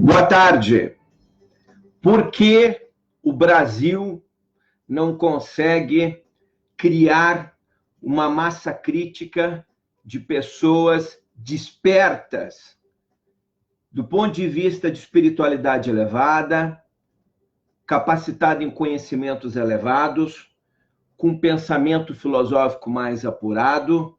Boa tarde. Por que o Brasil não consegue criar uma massa crítica de pessoas despertas, do ponto de vista de espiritualidade elevada, capacitada em conhecimentos elevados, com pensamento filosófico mais apurado,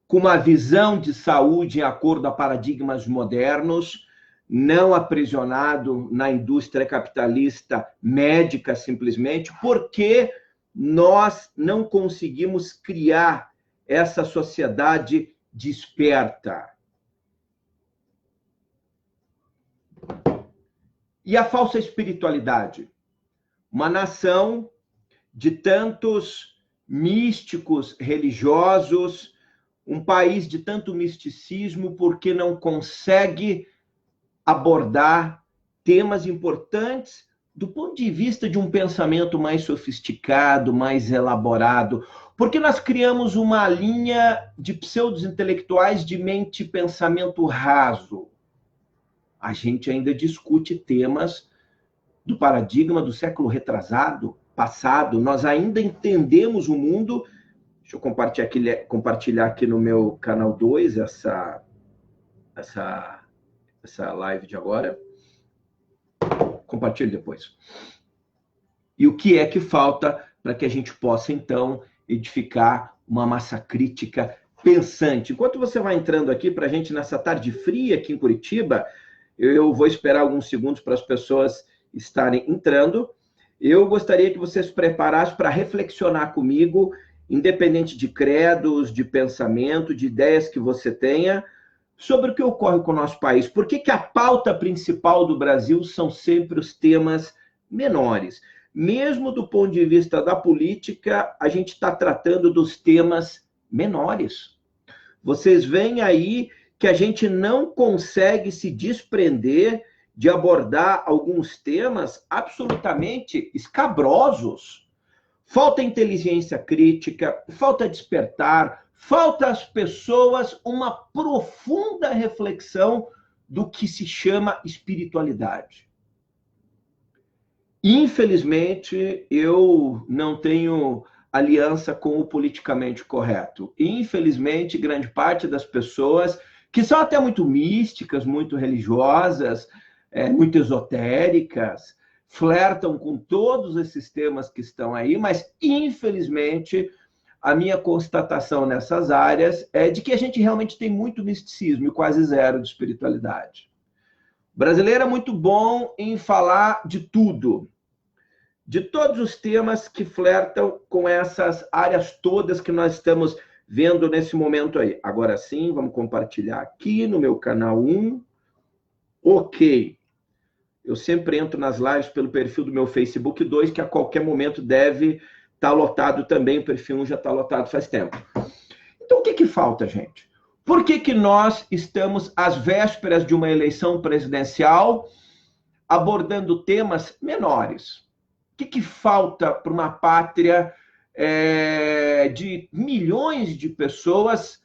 com uma visão de saúde em acordo a paradigmas modernos, não aprisionado na indústria capitalista médica simplesmente, porque nós não conseguimos criar essa sociedade desperta. E a falsa espiritualidade? Uma nação de tantos místicos religiosos, um país de tanto misticismo, porque não consegue abordar temas importantes do ponto de vista de um pensamento mais sofisticado, mais elaborado, porque nós criamos uma linha de pseudo-intelectuais de mente e pensamento raso. A gente ainda discute temas do paradigma do século retrasado, passado, nós ainda entendemos o mundo. Deixa eu compartilhar aqui no meu canal 2 essa live de agora. Compartilhe depois. E o que é que falta para que a gente possa, então, edificar uma massa crítica pensante? Enquanto você vai entrando aqui para a gente nessa tarde fria aqui em Curitiba, eu vou esperar alguns segundos para as pessoas estarem entrando. Eu gostaria que você se preparasse para reflexionar comigo, independente de credos, de pensamento, de ideias que você tenha, sobre o que ocorre com o nosso país. Por que a pauta principal do Brasil são sempre os temas menores? Mesmo do ponto de vista da política, a gente está tratando dos temas menores. Vocês veem aí que a gente não consegue se desprender de abordar alguns temas absolutamente escabrosos. Falta inteligência crítica, falta despertar, falta às pessoas uma profunda reflexão do que se chama espiritualidade. Infelizmente, eu não tenho aliança com o politicamente correto. Infelizmente, grande parte das pessoas, que são até muito místicas, muito religiosas, muito esotéricas, flertam com todos esses temas que estão aí, mas, infelizmente, a minha constatação nessas áreas é de que a gente realmente tem muito misticismo e quase zero de espiritualidade. O brasileiro é muito bom em falar de tudo, de todos os temas que flertam com essas áreas todas que nós estamos vendo nesse momento aí. Agora sim, vamos compartilhar aqui no meu canal 1. Ok. Eu sempre entro nas lives pelo perfil do meu Facebook 2, que a qualquer momento deve estar lotado também. O perfil 1 já está lotado faz tempo. Então, o que falta, gente? Por que nós estamos às vésperas de uma eleição presidencial abordando temas menores? O que falta para uma pátria de milhões de pessoas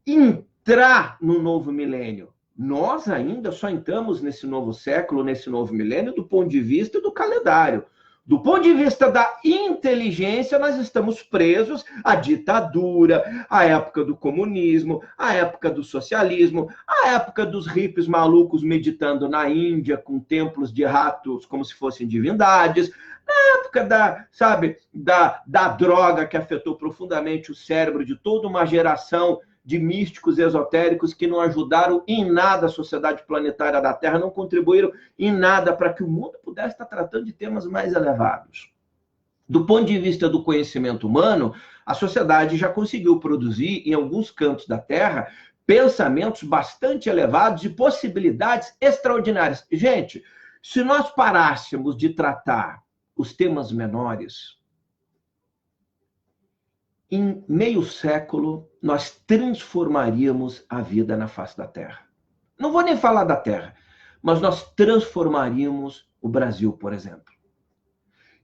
entrar no novo milênio? Nós ainda só entramos nesse novo século, nesse novo milênio, do ponto de vista do calendário. Do ponto de vista da inteligência, nós estamos presos à ditadura, à época do comunismo, à época do socialismo, à época dos hippies malucos meditando na Índia com templos de ratos como se fossem divindades, na época da droga que afetou profundamente o cérebro de toda uma geração de místicos esotéricos que não ajudaram em nada a sociedade planetária da Terra, não contribuíram em nada para que o mundo pudesse estar tratando de temas mais elevados. Do ponto de vista do conhecimento humano, a sociedade já conseguiu produzir, em alguns cantos da Terra, pensamentos bastante elevados e possibilidades extraordinárias. Gente, se nós parássemos de tratar os temas menores, em meio século, nós transformaríamos a vida na face da Terra. Não vou nem falar da Terra, mas nós transformaríamos o Brasil, por exemplo.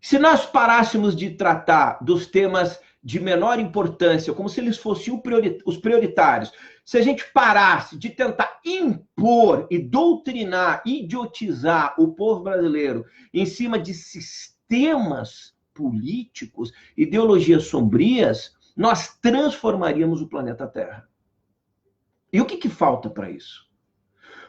Se nós parássemos de tratar dos temas de menor importância, como se eles fossem os prioritários, se a gente parasse de tentar impor e doutrinar, idiotizar o povo brasileiro em cima de sistemas políticos, ideologias sombrias, nós transformaríamos o planeta Terra. E o que falta para isso?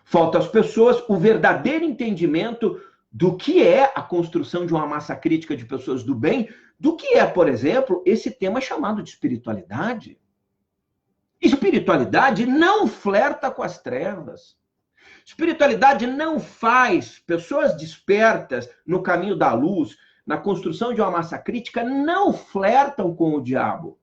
Falta às pessoas o verdadeiro entendimento do que é a construção de uma massa crítica de pessoas do bem, do que é, por exemplo, esse tema chamado de espiritualidade. Espiritualidade não flerta com as trevas. Espiritualidade não faz pessoas despertas no caminho da luz, na construção de uma massa crítica, não flertam com o diabo.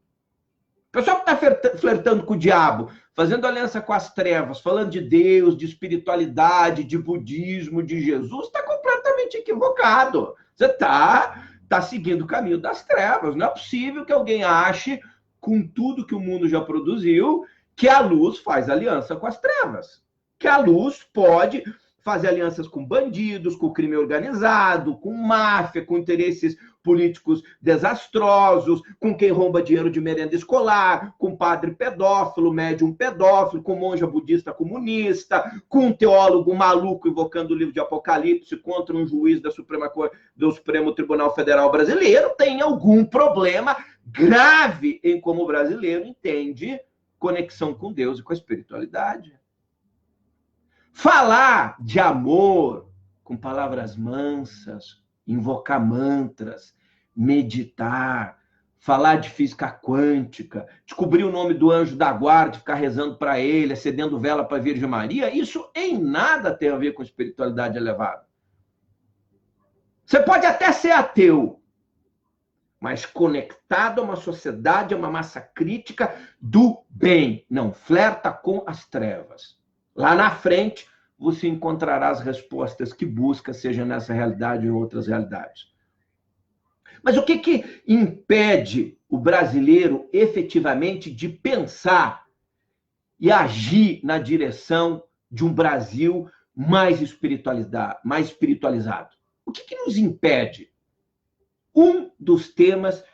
O pessoal que está flertando com o diabo, fazendo aliança com as trevas, falando de Deus, de espiritualidade, de budismo, de Jesus, está completamente equivocado. Você está seguindo o caminho das trevas. Não é possível que alguém ache, com tudo que o mundo já produziu, que a luz faz aliança com as trevas. Que a luz pode fazer alianças com bandidos, com crime organizado, com máfia, com interesses políticos desastrosos, com quem rouba dinheiro de merenda escolar, com padre pedófilo, médium pedófilo, com monja budista comunista, com um teólogo maluco invocando o livro de Apocalipse contra um juiz da do Supremo Tribunal Federal Brasileiro. Tem algum problema grave em como o brasileiro entende conexão com Deus e com a espiritualidade. Falar de amor com palavras mansas, invocar mantras, meditar, falar de física quântica, descobrir o nome do anjo da guarda, ficar rezando para ele, acendendo vela para a Virgem Maria, isso em nada tem a ver com espiritualidade elevada. Você pode até ser ateu, mas conectado a uma sociedade, a uma massa crítica do bem. Não flerta com as trevas. Lá na frente, você encontrará as respostas que busca, seja nessa realidade ou em outras realidades. Mas o que impede o brasileiro efetivamente de pensar e agir na direção de um Brasil mais espiritualizado? O que nos impede? Um dos temas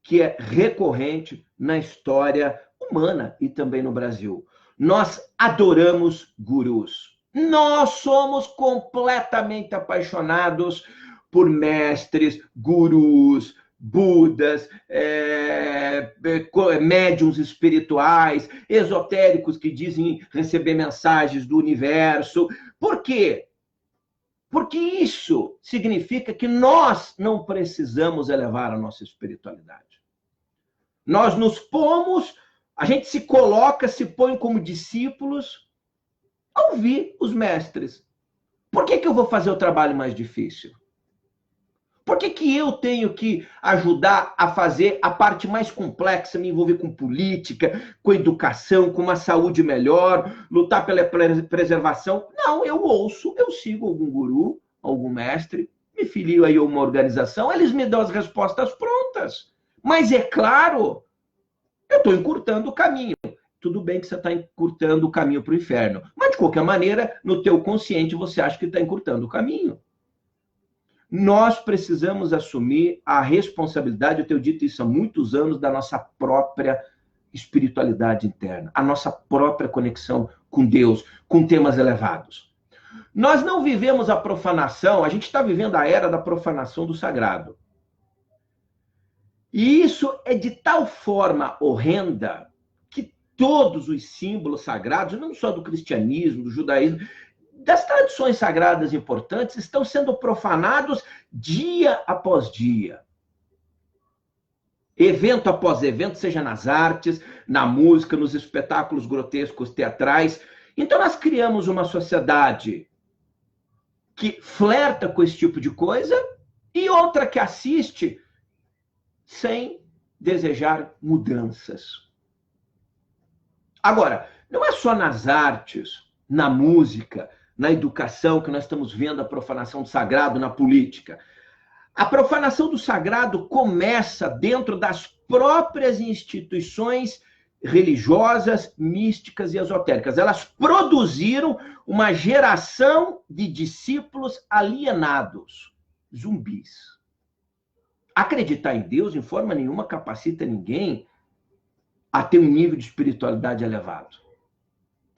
que é recorrente na história humana e também no Brasil. Nós adoramos gurus. Nós somos completamente apaixonados por mestres, gurus, budas, médiuns espirituais, esotéricos que dizem receber mensagens do universo. Por quê? Porque isso significa que nós não precisamos elevar a nossa espiritualidade. Nós nos pomos, a gente se coloca, se põe como discípulos a ouvir os mestres. Por que eu vou fazer o trabalho mais difícil? Por que eu tenho que ajudar a fazer a parte mais complexa, me envolver com política, com educação, com uma saúde melhor, lutar pela preservação? Não, eu ouço, eu sigo algum guru, algum mestre, me filio aí a uma organização, eles me dão as respostas prontas. Mas é claro, eu estou encurtando o caminho. Tudo bem que você está encurtando o caminho para o inferno. Mas, de qualquer maneira, no teu consciente, você acha que está encurtando o caminho. Nós precisamos assumir a responsabilidade, eu tenho dito isso há muitos anos, da nossa própria espiritualidade interna, a nossa própria conexão com Deus, com temas elevados. Nós não vivemos a profanação, a gente está vivendo a era da profanação do sagrado. E isso é de tal forma horrenda que todos os símbolos sagrados, não só do cristianismo, do judaísmo, das tradições sagradas importantes, estão sendo profanados dia após dia. Evento após evento, seja nas artes, na música, nos espetáculos grotescos teatrais. Então, nós criamos uma sociedade que flerta com esse tipo de coisa e outra que assiste sem desejar mudanças. Agora, não é só nas artes, na música, na educação que nós estamos vendo a profanação do sagrado, na política. A profanação do sagrado começa dentro das próprias instituições religiosas, místicas e esotéricas. Elas produziram uma geração de discípulos alienados, zumbis. Acreditar em Deus, em forma nenhuma, capacita ninguém a ter um nível de espiritualidade elevado.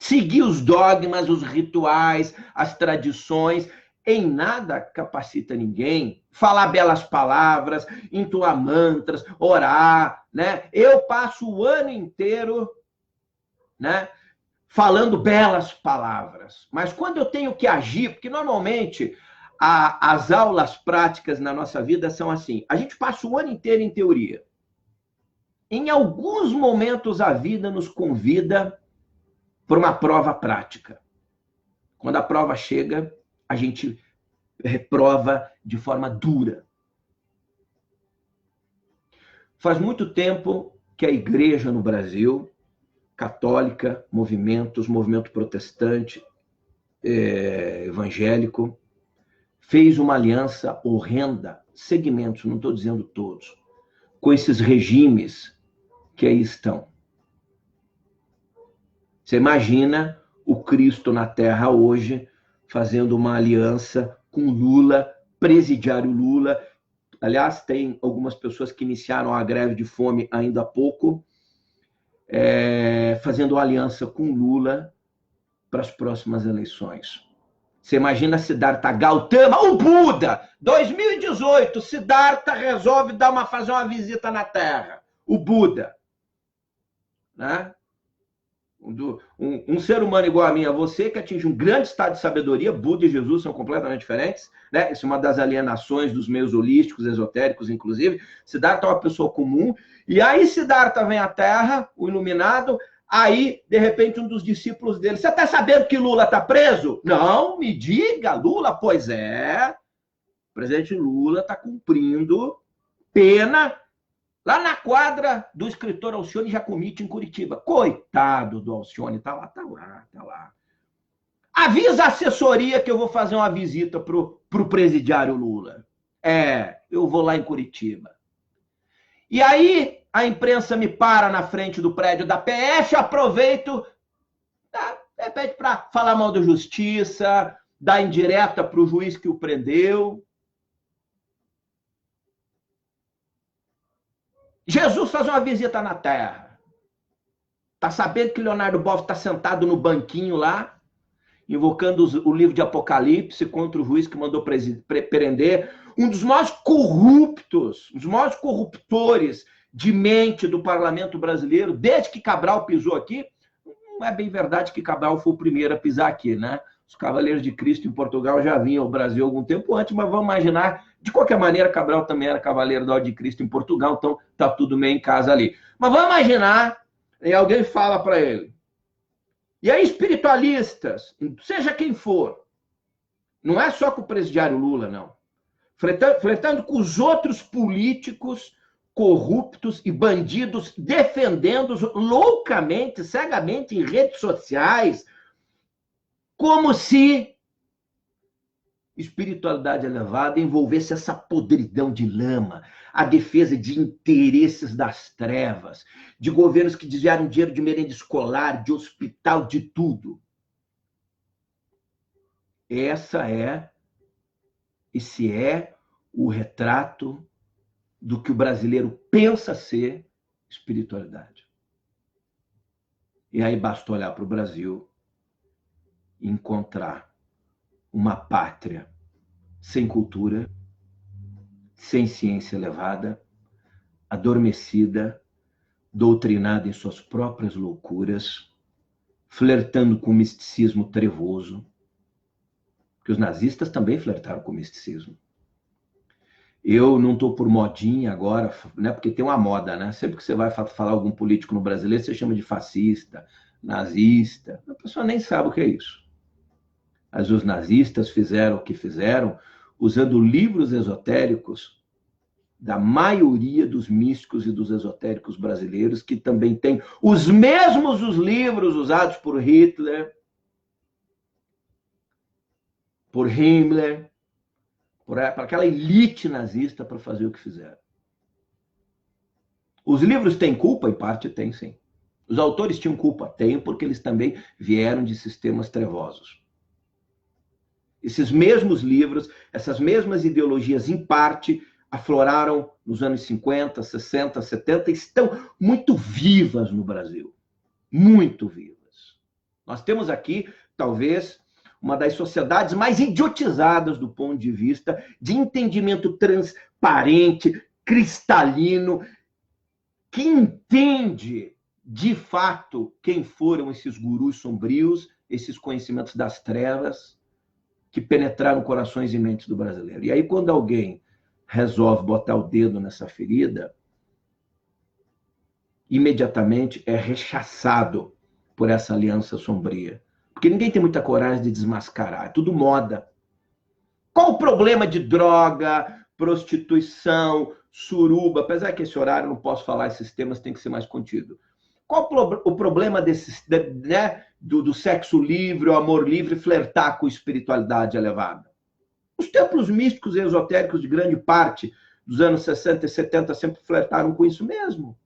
seguir os dogmas, os rituais, as tradições. Em nada capacita ninguém falar belas palavras, entoar mantras, orar, né? Eu passo o ano inteiro, né, falando belas palavras, mas quando eu tenho que agir, porque normalmente as aulas práticas na nossa vida são assim, a gente passa o ano inteiro em teoria. Em alguns momentos a vida nos convida para uma prova prática. Quando a prova chega, a gente reprova de forma dura. Faz muito tempo que a igreja no Brasil, católica, movimento protestante, evangélico, fez uma aliança horrenda, segmentos, não estou dizendo todos, com esses regimes que aí estão. Você imagina o Cristo na Terra hoje fazendo uma aliança com Lula, presidiário Lula. Aliás, tem algumas pessoas que iniciaram a greve de fome ainda há pouco, fazendo uma aliança com Lula para as próximas eleições. Você imagina Siddhartha Gautama, o Buda, 2018, Siddhartha resolve fazer uma visita na Terra, o Buda, né? Um ser humano igual a mim, a você, que atinge um grande estado de sabedoria. Buda e Jesus são completamente diferentes, né? Isso é uma das alienações dos meios holísticos, esotéricos, inclusive. Siddhartha é uma pessoa comum, e aí Siddhartha vem à Terra, o iluminado, aí, de repente, um dos discípulos dele, você está sabendo que Lula está preso? Não, me diga, Lula, pois é, o presidente Lula está cumprindo pena lá na quadra do escritor Alcione Jacomiti, em Curitiba. Coitado do Alcione, tá lá. Avisa a assessoria que eu vou fazer uma visita pro presidiário Lula. Eu vou lá em Curitiba. E aí, a imprensa me para na frente do prédio da PF, aproveito, pede para falar mal da justiça, dar indireta para o juiz que o prendeu. Jesus faz uma visita na Terra. Está sabendo que Leonardo Boff está sentado no banquinho lá, invocando o livro de Apocalipse contra o juiz que mandou prender um dos maiores corruptos, um dos maiores corruptores de mente do parlamento brasileiro, desde que Cabral pisou aqui. Não é bem verdade que Cabral foi o primeiro a pisar aqui, né? Os Cavaleiros de Cristo em Portugal já vinham ao Brasil algum tempo antes, mas vamos imaginar, de qualquer maneira, Cabral também era Cavaleiro da Ordem de Cristo em Portugal, então tá tudo meio em casa ali. Mas vamos imaginar, e alguém fala para ele, e aí espiritualistas, seja quem for, não é só com o presidiário Lula, não, flertando com os outros políticos corruptos e bandidos, defendendo-os loucamente, cegamente em redes sociais, como se espiritualidade elevada envolvesse essa podridão de lama, a defesa de interesses das trevas, de governos que desviaram dinheiro de merenda escolar, de hospital, de tudo. Esse é o retrato do que o brasileiro pensa ser espiritualidade. E aí basta olhar para o Brasil e encontrar uma pátria sem cultura, sem ciência elevada, adormecida, doutrinada em suas próprias loucuras, flertando com o misticismo trevoso, porque os nazistas também flertaram com o misticismo. Eu não estou por modinha agora, né? Porque tem uma moda, né? Sempre que você vai falar algum político no brasileiro, você chama de fascista, nazista. A pessoa nem sabe o que é isso. Mas os nazistas fizeram o que fizeram usando livros esotéricos da maioria dos místicos e dos esotéricos brasileiros, que também têm os livros usados por Hitler, por Himmler, por aquela elite nazista para fazer o que fizeram. Os livros têm culpa? Em parte tem, sim. Os autores tinham culpa? Tem, porque eles também vieram de sistemas trevosos. Esses mesmos livros, essas mesmas ideologias, em parte, afloraram nos anos 50, 60, 70, e estão muito vivas no Brasil. Muito vivas. Nós temos aqui, talvez, uma das sociedades mais idiotizadas do ponto de vista de entendimento transparente, cristalino, que entende, de fato, quem foram esses gurus sombrios, esses conhecimentos das trevas, que penetraram corações e mentes do brasileiro. E aí, quando alguém resolve botar o dedo nessa ferida, imediatamente é rechaçado por essa aliança sombria. Porque ninguém tem muita coragem de desmascarar, é tudo moda. Qual o problema de droga, prostituição, suruba? Apesar que esse horário eu não posso falar esses temas, tem que ser mais contido. Qual o problema do sexo livre, o amor livre, flertar com espiritualidade elevada? Os templos místicos e esotéricos de grande parte dos anos 60 e 70 sempre flertaram com isso mesmo.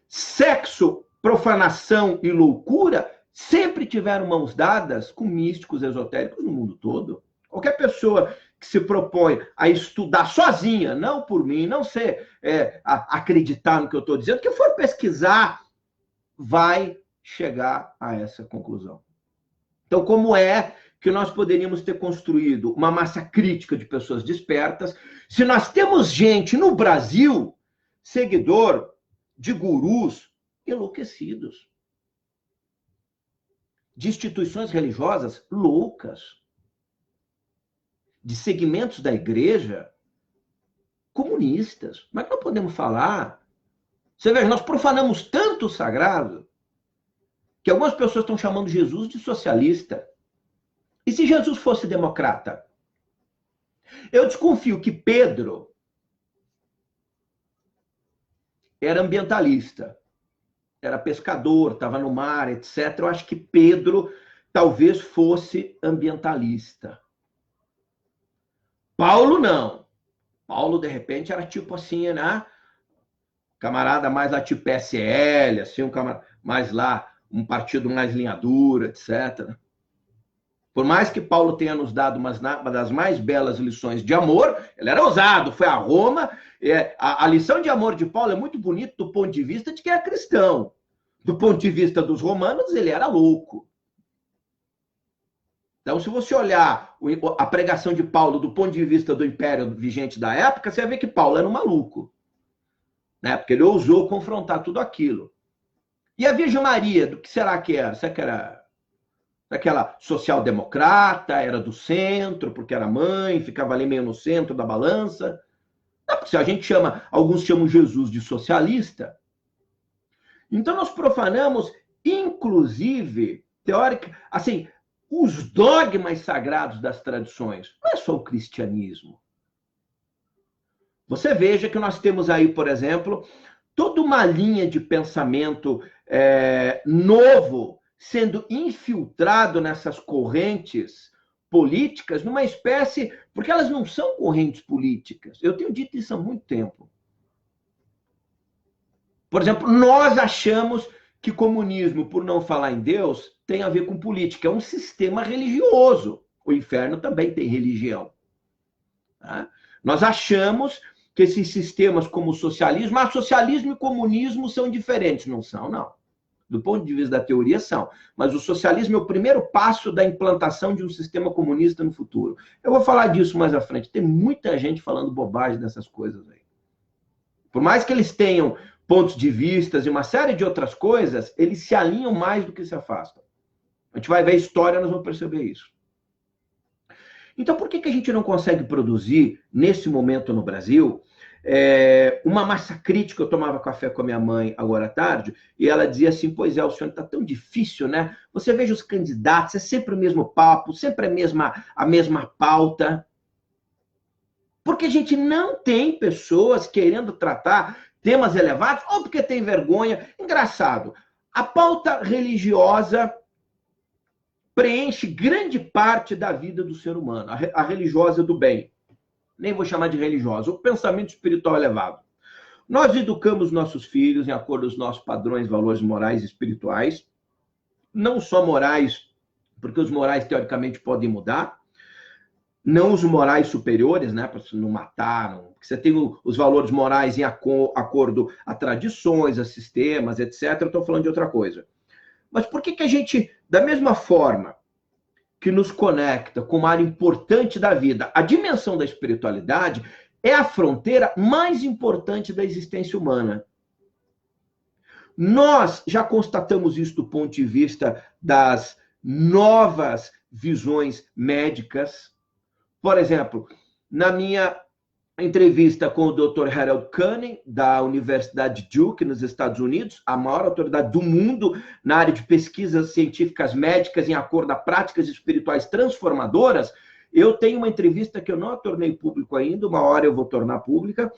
Sexo, profanação e loucura sempre tiveram mãos dadas com místicos esotéricos no mundo todo. Qualquer pessoa que se propõe a estudar sozinha, não por mim, não ser acreditar no que eu estou dizendo, que for pesquisar, vai chegar a essa conclusão. Então, como é que nós poderíamos ter construído uma massa crítica de pessoas despertas se nós temos gente no Brasil, seguidor de gurus enlouquecidos, de instituições religiosas loucas, de segmentos da igreja comunistas? Mas não podemos falar. Você veja, nós profanamos tanto o sagrado que algumas pessoas estão chamando Jesus de socialista. E se Jesus fosse democrata? Eu desconfio que Pedro era ambientalista, era pescador, estava no mar, etc. Eu acho que Pedro talvez fosse ambientalista. Paulo não. Paulo, de repente, era tipo assim, né? Camarada mais lá tipo PSL, assim, um camarada mais lá, um partido mais linha dura, etc. Por mais que Paulo tenha nos dado uma das mais belas lições de amor, ele era ousado, foi a Roma. A lição de amor de Paulo é muito bonita do ponto de vista de quem é cristão. Do ponto de vista dos romanos, ele era louco. Então, se você olhar a pregação de Paulo do ponto de vista do império vigente da época, você vai ver que Paulo era um maluco. Né? Porque ele ousou confrontar tudo aquilo. E a Virgem Maria, do que será que era? Será que era aquela social-democrata, era do centro, porque era mãe, ficava ali meio no centro da balança? Não, porque se a gente chama, alguns chamam Jesus de socialista. Então nós profanamos, inclusive, teórica, assim, os dogmas sagrados das tradições. Não é só o cristianismo. Você veja que nós temos aí, por exemplo, toda uma linha de pensamento novo sendo infiltrado nessas correntes políticas, numa espécie... Porque elas não são correntes políticas. Eu tenho dito isso há muito tempo. Por exemplo, nós achamos que comunismo, por não falar em Deus, tem a ver com política. É um sistema religioso. O inferno também tem religião. Tá? Nós achamos que esses sistemas como o socialismo... socialismo e comunismo são diferentes. Não são, não. Do ponto de vista da teoria, são. Mas o socialismo é o primeiro passo da implantação de um sistema comunista no futuro. Eu vou falar disso mais à frente. Tem muita gente falando bobagem dessas coisas aí. Por mais que eles tenham pontos de vista e uma série de outras coisas, eles se alinham mais do que se afastam. A gente vai ver a história, nós vamos perceber isso. Então, por que a gente não consegue produzir, nesse momento no Brasil, uma massa crítica? Eu tomava café com a minha mãe agora à tarde, e ela dizia assim, pois é, o senhor está tão difícil, né? Você veja os candidatos, é sempre o mesmo papo, sempre a mesma pauta. Porque a gente não tem pessoas querendo tratar temas elevados, ou porque tem vergonha. Engraçado, a pauta religiosa preenche grande parte da vida do ser humano, a religiosa do bem. Nem vou chamar de religiosa, o pensamento espiritual elevado. Nós educamos nossos filhos em acordo com os nossos padrões, valores morais e espirituais, não só morais, porque os morais teoricamente podem mudar, não os morais superiores, né, para não matar, porque você tem os valores morais em acordo a tradições, a sistemas, etc. Eu estou falando de outra coisa. Mas por que que a gente, da mesma forma que nos conecta com uma área importante da vida, a dimensão da espiritualidade é a fronteira mais importante da existência humana? Nós já constatamos isso do ponto de vista das novas visões médicas. Por exemplo, na minha entrevista com o Dr. Harold Kuhn, da Universidade Duke, nos Estados Unidos, a maior autoridade do mundo na área de pesquisas científicas médicas em acordo a práticas espirituais transformadoras, eu tenho uma entrevista que eu não a tornei público ainda, uma hora eu vou tornar pública,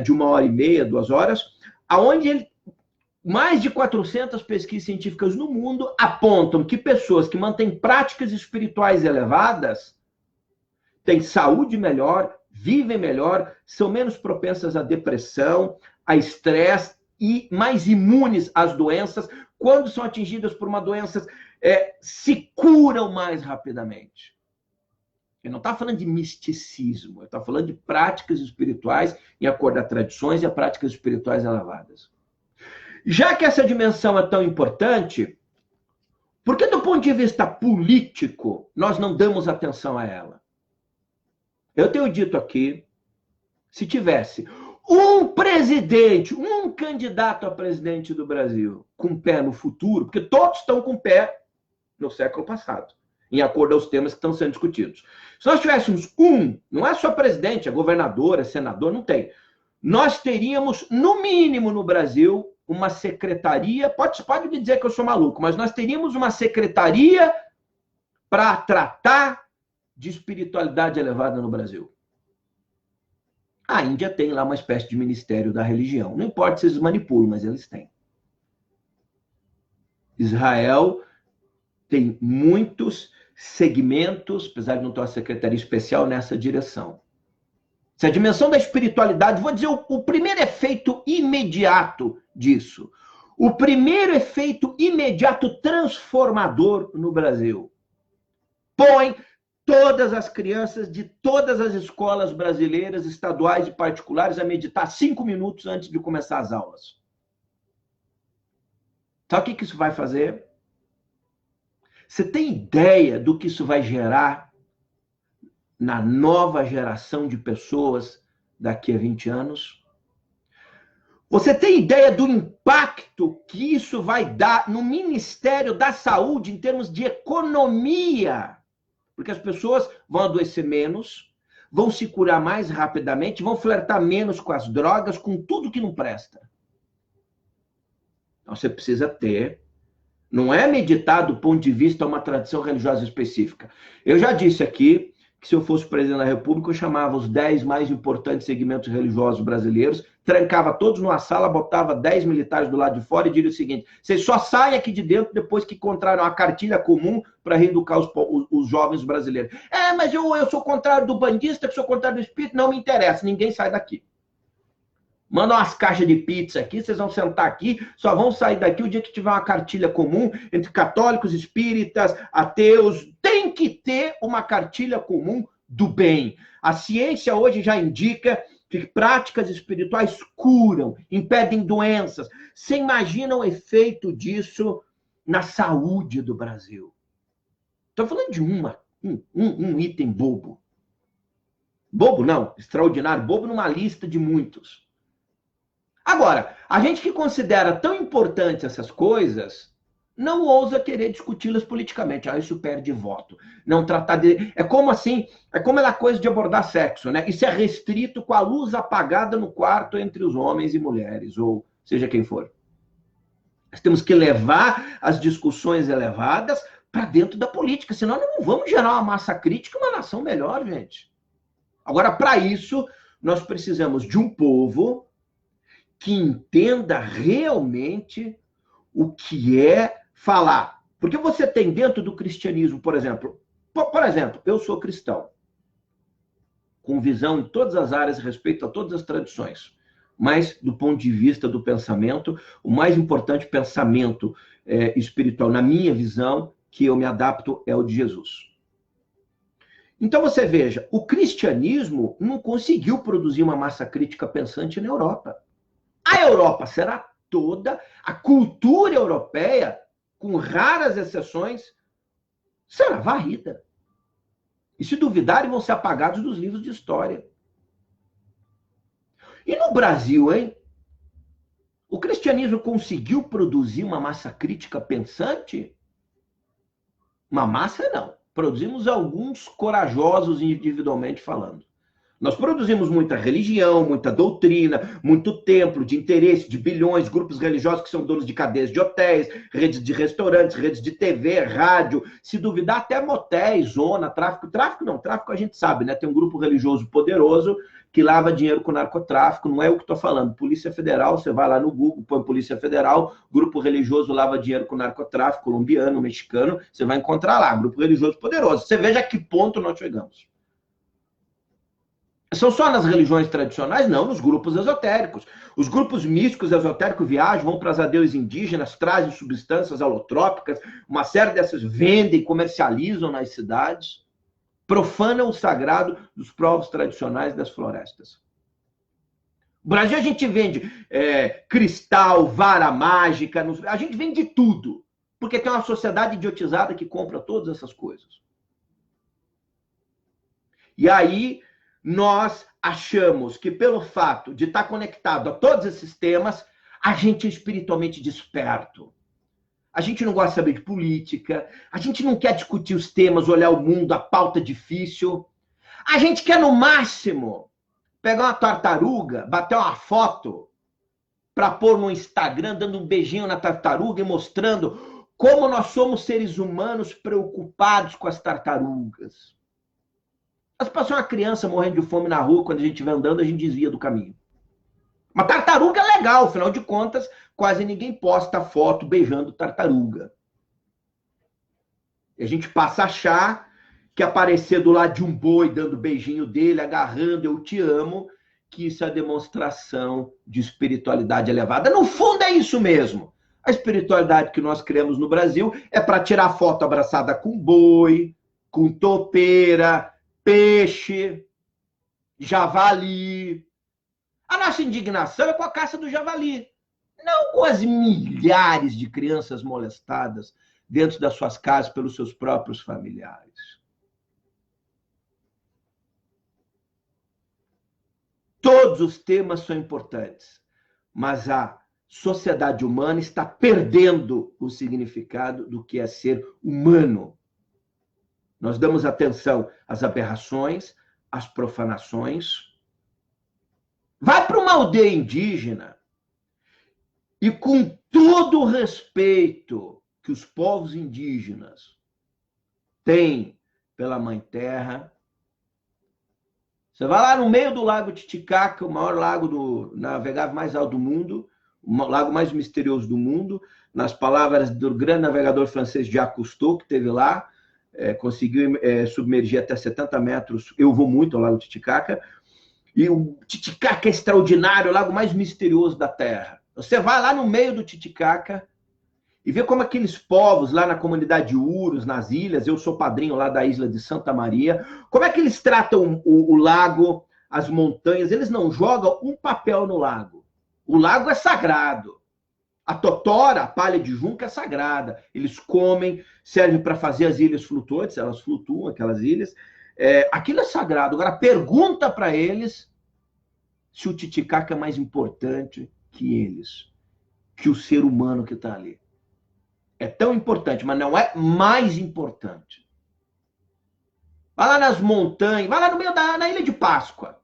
de 1h30, 2 horas, aonde mais de 400 pesquisas científicas no mundo apontam que pessoas que mantêm práticas espirituais elevadas têm saúde melhor, vivem melhor, são menos propensas à depressão, a estresse e mais imunes às doenças. Quando são atingidas por uma doença, se curam mais rapidamente. Eu não estou falando de misticismo, eu estou falando de práticas espirituais em acordo a tradições e a práticas espirituais elevadas. Já que essa dimensão é tão importante, por que do ponto de vista político nós não damos atenção a ela? Eu tenho dito aqui, se tivesse um presidente, um candidato a presidente do Brasil com pé no futuro, porque todos estão com pé no século passado, em acordo aos temas que estão sendo discutidos. Se nós tivéssemos não é só presidente, é governador, é senador, não tem. Nós teríamos, no mínimo no Brasil, uma secretaria, pode me dizer que eu sou maluco, mas nós teríamos uma secretaria para tratar de espiritualidade elevada no Brasil. A Índia tem lá uma espécie de ministério da religião. Não importa se eles manipulam, mas eles têm. Israel tem muitos segmentos, apesar de não ter uma secretaria especial nessa direção. Se a dimensão da espiritualidade, vou dizer o primeiro efeito imediato disso. O primeiro efeito imediato transformador no Brasil. Põe todas as crianças de todas as escolas brasileiras, estaduais e particulares, a meditar 5 minutos antes de começar as aulas. Sabe o que isso vai fazer? Você tem ideia do que isso vai gerar na nova geração de pessoas daqui a 20 anos? Você tem ideia do impacto que isso vai dar no Ministério da Saúde em termos de economia? Porque as pessoas vão adoecer menos, vão se curar mais rapidamente, vão flertar menos com as drogas, com tudo que não presta. Então você precisa ter, não é meditar do ponto de vista de uma tradição religiosa específica. Eu já disse aqui que se eu fosse presidente da República, eu chamava os 10 mais importantes segmentos religiosos brasileiros, trancava todos numa sala, botava 10 militares do lado de fora e diria o seguinte: vocês só saem aqui de dentro depois que encontraram uma cartilha comum para reeducar os jovens brasileiros. Mas eu sou contrário do bandista, que sou contrário do espírito, não me interessa, ninguém sai daqui. Manda umas caixas de pizza aqui, vocês vão sentar aqui, só vão sair daqui o dia que tiver uma cartilha comum entre católicos, espíritas, ateus. Tem que ter uma cartilha comum do bem. A ciência hoje já indica que práticas espirituais curam, impedem doenças. Você imagina o efeito disso na saúde do Brasil? Estou falando de um item bobo. Bobo não, extraordinário, bobo numa lista de muitos. Agora, a gente que considera tão importantes essas coisas, não ousa querer discuti-las politicamente. Isso perde voto. Não tratar de... É como assim, é como aquela coisa de abordar sexo, né? Isso é restrito com a luz apagada no quarto entre os homens e mulheres, ou seja quem for. Nós temos que levar as discussões elevadas para dentro da política, senão nós não vamos gerar uma massa crítica e uma nação melhor, gente. Agora, para isso, nós precisamos de um povo que entenda realmente o que é falar. Porque você tem dentro do cristianismo, por exemplo, eu sou cristão, com visão em todas as áreas, respeito a todas as tradições, mas do ponto de vista do pensamento, o mais importante pensamento espiritual, na minha visão, que eu me adapto, é o de Jesus. Então você veja, o cristianismo não conseguiu produzir uma massa crítica pensante na Europa. A Europa será toda, a cultura europeia com raras exceções, será varrida. E se duvidarem, vão ser apagados dos livros de história. E no Brasil, hein? O cristianismo conseguiu produzir uma massa crítica pensante? Uma massa, não. Produzimos alguns corajosos individualmente falando. Nós produzimos muita religião, muita doutrina, muito templo de interesse, de bilhões, grupos religiosos que são donos de cadeias de hotéis, redes de restaurantes, redes de TV, rádio, se duvidar até motéis, zona, tráfico. Tráfico não, tráfico a gente sabe, né? Tem um grupo religioso poderoso que lava dinheiro com narcotráfico, não é o que estou falando. Polícia Federal, você vai lá no Google, põe Polícia Federal, grupo religioso lava dinheiro com narcotráfico, colombiano, mexicano, você vai encontrar lá, grupo religioso poderoso. Você veja a que ponto nós chegamos. São só nas religiões tradicionais? Não, nos grupos esotéricos. Os grupos místicos esotéricos viajam, vão para as aldeias indígenas, trazem substâncias alotrópicas, uma série dessas vendem, comercializam nas cidades, profanam o sagrado dos povos tradicionais das florestas. No Brasil a gente vende cristal, vara mágica, a gente vende tudo, porque tem uma sociedade idiotizada que compra todas essas coisas. E aí nós achamos que pelo fato de estar conectado a todos esses temas, a gente é espiritualmente desperto. A gente não gosta de saber de política, a gente não quer discutir os temas, olhar o mundo, a pauta difícil. A gente quer, no máximo, pegar uma tartaruga, bater uma foto para pôr no Instagram, dando um beijinho na tartaruga e mostrando como nós somos seres humanos preocupados com as tartarugas. Mas passou uma criança morrendo de fome na rua, quando a gente estiver andando, a gente desvia do caminho. Uma tartaruga é legal, afinal de contas, quase ninguém posta foto beijando tartaruga. E a gente passa a achar que aparecer do lado de um boi, dando beijinho dele, agarrando, eu te amo, que isso é demonstração de espiritualidade elevada. No fundo é isso mesmo. A espiritualidade que nós criamos no Brasil é para tirar foto abraçada com boi, com topeira, peixe, javali. A nossa indignação é com a caça do javali, não com as milhares de crianças molestadas dentro das suas casas pelos seus próprios familiares. Todos os temas são importantes, mas a sociedade humana está perdendo o significado do que é ser humano. Nós damos atenção às aberrações, às profanações. Vai para uma aldeia indígena e, com todo o respeito que os povos indígenas têm pela Mãe Terra, você vai lá no meio do Lago Titicaca, o maior lago navegável mais alto do mundo, o lago mais misterioso do mundo, nas palavras do grande navegador francês Jacques Cousteau, que esteve lá, conseguiu submergir até 70 metros. Eu vou muito ao Lago Titicaca. E o Titicaca é extraordinário, o lago mais misterioso da Terra. Você vai lá no meio do Titicaca e vê como aqueles povos lá na comunidade de Uros, nas ilhas, eu sou padrinho lá da isla de Santa Maria, como é que eles tratam o lago, as montanhas? Eles não jogam um papel no lago. O lago é sagrado. A totora, a palha de junco, é sagrada. Eles comem, serve para fazer as ilhas flutuantes, elas flutuam, aquelas ilhas. Aquilo é sagrado. Agora, pergunta para eles se o Titicaca é mais importante que eles, que o ser humano que está ali. É tão importante, mas não é mais importante. Vai lá nas montanhas, vai lá no meio na Ilha de Páscoa,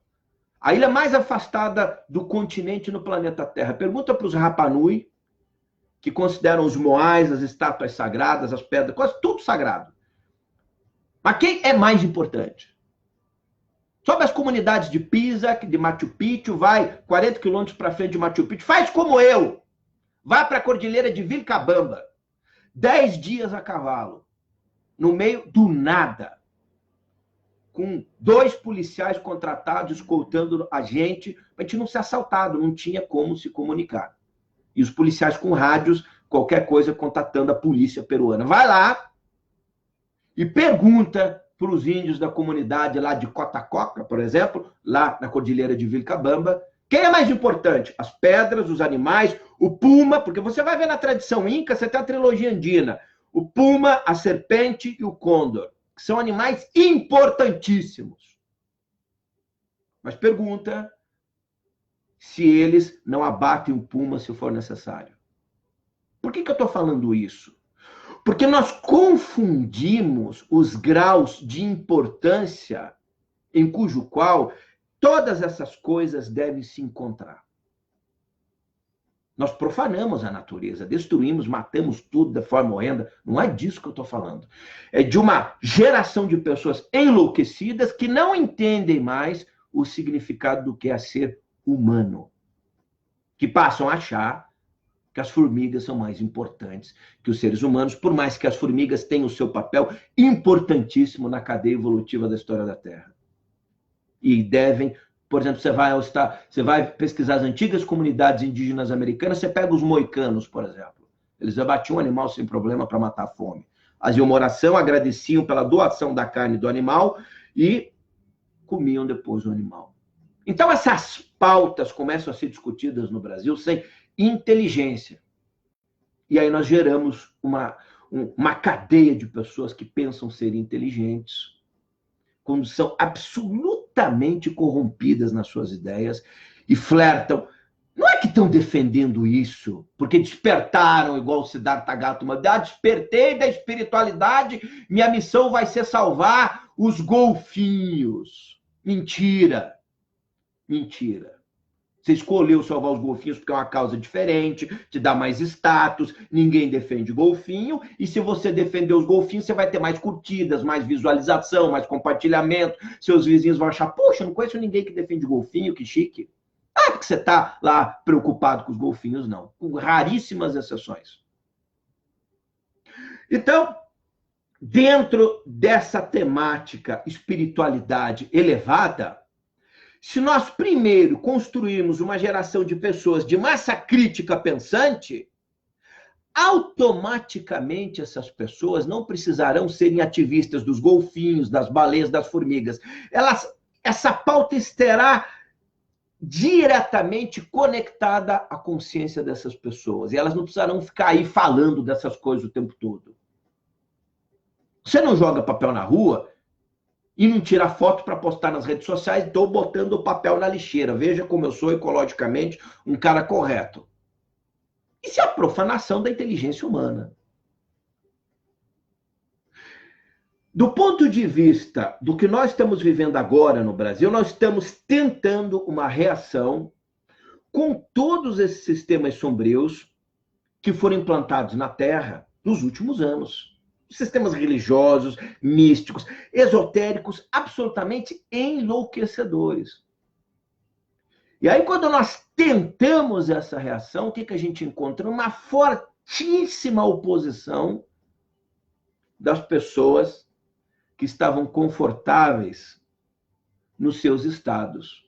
a ilha mais afastada do continente no planeta Terra. Pergunta para os Rapa Nui, que consideram os moais, as estátuas sagradas, as pedras, quase tudo sagrado. Mas quem é mais importante? Sobe as comunidades de Pisa, de Machu Picchu, vai 40 quilômetros para frente de Machu Picchu, faz como eu. Vai para a Cordilheira de Vilcabamba. 10 dias a cavalo, no meio do nada, com 2 policiais contratados escoltando a gente não ser assaltado, não tinha como se comunicar. E os policiais com rádios, qualquer coisa, contatando a polícia peruana. Vai lá e pergunta para os índios da comunidade lá de Cotacoca, por exemplo, lá na Cordilheira de Vilcabamba, Quem é mais importante? As pedras, os animais, o puma, porque você vai ver na tradição inca, você tem a trilogia andina, o puma, a serpente e o côndor, que são animais importantíssimos. Mas pergunta se eles não abatem o puma se for necessário. Por que eu estou falando isso? Porque nós confundimos os graus de importância em cujo qual todas essas coisas devem se encontrar. Nós profanamos a natureza, destruímos, matamos tudo de forma horrenda. Não é disso que eu estou falando. É de uma geração de pessoas enlouquecidas que não entendem mais o significado do que é ser humano. Que passam a achar que as formigas são mais importantes que os seres humanos, por mais que as formigas tenham o seu papel importantíssimo na cadeia evolutiva da história da Terra. E devem, por exemplo, você vai pesquisar as antigas comunidades indígenas americanas, você pega os moicanos, por exemplo. Eles abatiam um animal sem problema para matar a fome. Faziam uma oração, agradeciam pela doação da carne do animal e comiam depois o animal. Então, essas pautas começam a ser discutidas no Brasil sem inteligência. E aí nós geramos uma cadeia de pessoas que pensam ser inteligentes, quando são absolutamente corrompidas nas suas ideias e flertam. Não é que estão defendendo isso, porque despertaram, igual o Siddhartha Gautama, despertei da espiritualidade, minha missão vai ser salvar os golfinhos. Mentira. Mentira. Você escolheu salvar os golfinhos porque é uma causa diferente, te dá mais status, ninguém defende golfinho, e se você defender os golfinhos, você vai ter mais curtidas, mais visualização, mais compartilhamento, seus vizinhos vão achar, poxa, não conheço ninguém que defende golfinho, que chique. Ah, porque você está lá preocupado com os golfinhos, não. Com raríssimas exceções. Então, dentro dessa temática espiritualidade elevada, se nós primeiro construirmos uma geração de pessoas de massa crítica pensante, automaticamente essas pessoas não precisarão serem ativistas dos golfinhos, das baleias, das formigas. Essa pauta estará diretamente conectada à consciência dessas pessoas. E elas não precisarão ficar aí falando dessas coisas o tempo todo. Você não joga papel na rua e não tira foto para postar nas redes sociais, estou botando o papel na lixeira. Veja como eu sou ecologicamente um cara correto. Isso é a profanação da inteligência humana. Do ponto de vista do que nós estamos vivendo agora no Brasil, nós estamos tentando uma reação com todos esses sistemas sombrios que foram implantados na Terra nos últimos anos. Sistemas religiosos, místicos, esotéricos, absolutamente enlouquecedores. E aí, quando nós tentamos essa reação, o que a gente encontra? Uma fortíssima oposição das pessoas que estavam confortáveis nos seus estados.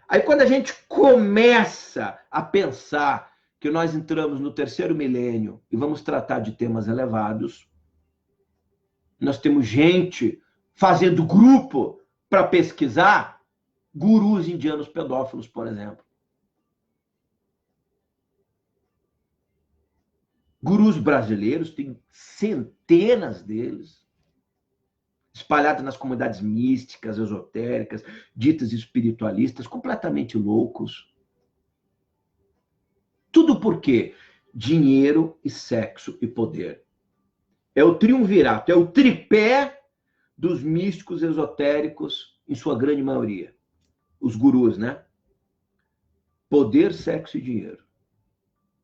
Aí, quando a gente começa a pensar que nós entramos no terceiro milênio e vamos tratar de temas elevados, nós temos gente fazendo grupo para pesquisar gurus indianos pedófilos, por exemplo. Gurus brasileiros, tem centenas deles, espalhados nas comunidades místicas, esotéricas, ditas espiritualistas, completamente loucos. Tudo por quê? Dinheiro e sexo e poder. É o triunvirato, é o tripé dos místicos esotéricos, em sua grande maioria. Os gurus, né? Poder, sexo e dinheiro.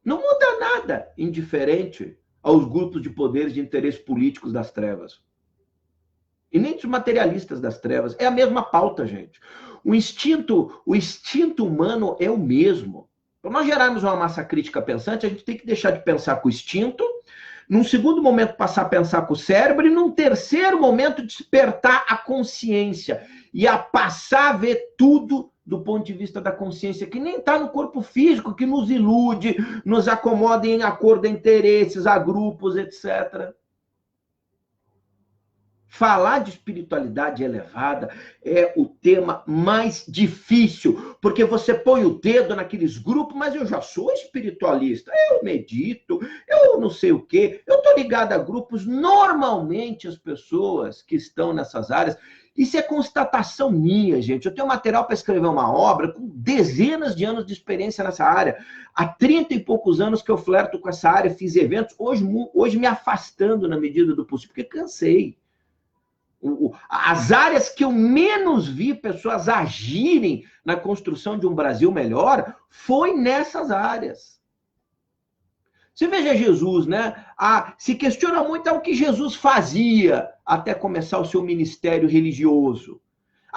Não muda nada indiferente aos grupos de poderes de interesses políticos das trevas. E nem dos materialistas das trevas. É a mesma pauta, gente. O instinto humano é o mesmo. Para nós gerarmos uma massa crítica pensante, a gente tem que deixar de pensar com o instinto, num segundo momento passar a pensar com o cérebro, e num terceiro momento despertar a consciência e a passar a ver tudo do ponto de vista da consciência, que nem está no corpo físico, que nos ilude, nos acomoda em acordo a interesses, a grupos, etc. Falar de espiritualidade elevada é o tema mais difícil, porque você põe o dedo naqueles grupos, mas eu já sou espiritualista, eu medito, eu não sei o quê, eu estou ligado a grupos. Normalmente as pessoas que estão nessas áreas, isso é constatação minha, gente. Eu tenho material para escrever uma obra com dezenas de anos de experiência nessa área. Há 30 e poucos anos que eu flerto com essa área, fiz eventos, hoje me afastando na medida do possível, porque cansei. As áreas que eu menos vi pessoas agirem na construção de um Brasil melhor foi nessas áreas. Você veja Jesus, né? Se questiona muito o que Jesus fazia até começar o seu ministério religioso.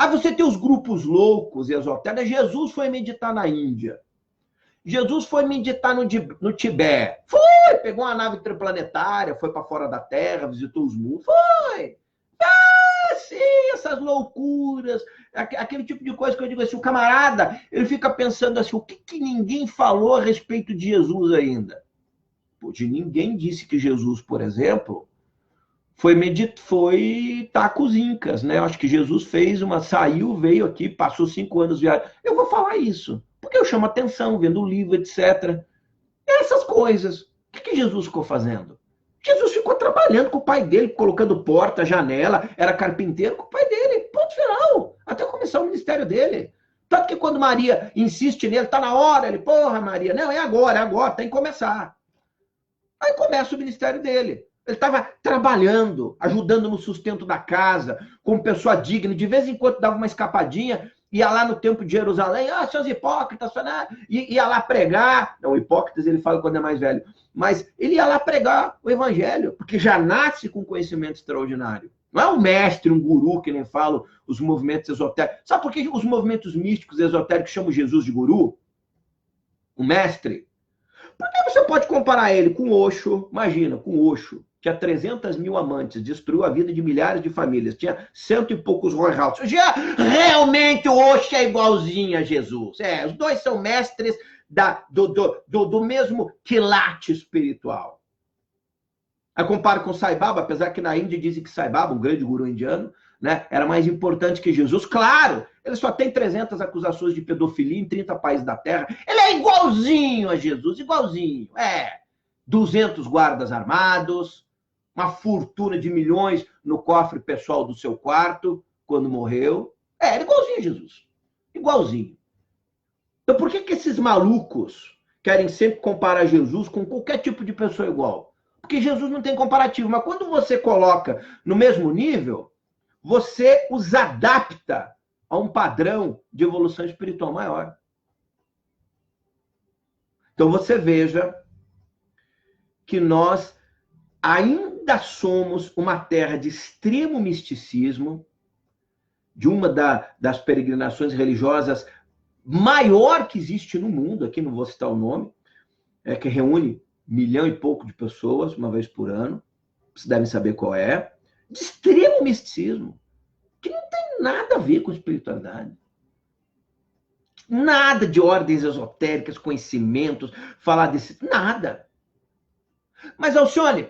Você tem os grupos loucos e esotéricos. Jesus foi meditar na Índia. Jesus foi meditar no Tibete. Foi, pegou uma nave interplanetária, foi para fora da Terra, visitou os mundos. Foi. Sim, essas loucuras, aquele tipo de coisa que eu digo assim, o camarada, ele fica pensando assim, o que ninguém falou a respeito de Jesus ainda? Poxa, ninguém disse que Jesus, por exemplo, foi estar com os incas, né? Eu acho que Jesus saiu, veio aqui, passou 5 anos viajando. Eu vou falar isso, porque eu chamo atenção, vendo o livro, etc. Essas coisas. O que Jesus ficou fazendo? Jesus ficou trabalhando com o pai dele, colocando porta, janela, era carpinteiro com o pai dele. Ponto final. Até começar o ministério dele. Tanto que quando Maria insiste nele, tá na hora, ele, porra, Maria, não, é agora, tem que começar. Aí começa o ministério dele. Ele estava trabalhando, ajudando no sustento da casa, como pessoa digna. De vez em quando dava uma escapadinha, ia lá no templo de Jerusalém, seus hipócritas, ia lá pregar. Não, hipócritas ele fala quando é mais velho. Mas ele ia lá pregar o evangelho, porque já nasce com conhecimento extraordinário. Não é um mestre, um guru, que nem falam os movimentos esotéricos. Sabe por que os movimentos místicos esotéricos chamam Jesus de guru? O mestre? Porque você pode comparar ele com Osho, imagina, com Osho, que há 300 mil amantes, destruiu a vida de milhares de famílias, tinha 100 e poucos royalties. Já realmente o Osho é igualzinho a Jesus. Os dois são mestres do mesmo quilate espiritual. Aí comparo com Sai Baba, apesar que na Índia dizem que Sai Baba, um grande guru indiano, né, era mais importante que Jesus. Claro, ele só tem 300 acusações de pedofilia em 30 países da Terra. Ele é igualzinho a Jesus, igualzinho. 200 guardas armados, uma fortuna de milhões no cofre pessoal do seu quarto, quando morreu. Ele é igualzinho a Jesus. Igualzinho. Então por que esses malucos querem sempre comparar Jesus com qualquer tipo de pessoa igual? Porque Jesus não tem comparativo. Mas quando você coloca no mesmo nível, você os adapta a um padrão de evolução espiritual maior. Então você veja que nós ainda somos uma terra de extremo misticismo, de uma das peregrinações religiosas maior que existe no mundo, aqui não vou citar o nome, que reúne 1 milhão e pouco de pessoas, uma vez por ano, vocês devem saber qual é, de extremo misticismo, que não tem nada a ver com espiritualidade. Nada de ordens esotéricas, conhecimentos, falar desse... Nada. Mas, Alcione,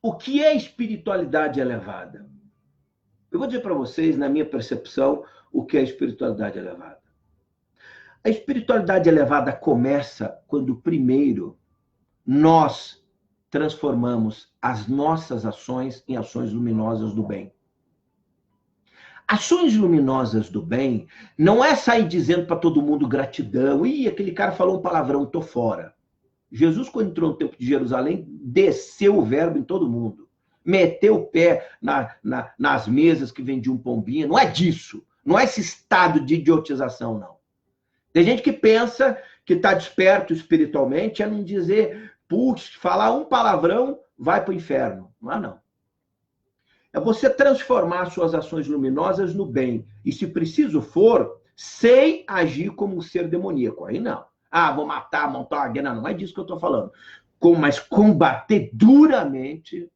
o que é espiritualidade elevada? Eu vou dizer para vocês, na minha percepção, o que é espiritualidade elevada. A espiritualidade elevada começa quando, primeiro, nós transformamos as nossas ações em ações luminosas do bem. Ações luminosas do bem não é sair dizendo para todo mundo gratidão. Aquele cara falou um palavrão, tô fora. Jesus, quando entrou no templo de Jerusalém, desceu o verbo em todo mundo. Meteu o pé nas mesas que vendiam pombinha. Não é disso. Não é esse estado de idiotização, não. Tem gente que pensa que está desperto espiritualmente é não dizer, putz, falar um palavrão, vai para o inferno. Não é, não. É você transformar suas ações luminosas no bem. E, se preciso for, sem agir como um ser demoníaco. Aí não. Vou matar, montar uma guerra. Não é disso que eu estou falando. Mas combater duramente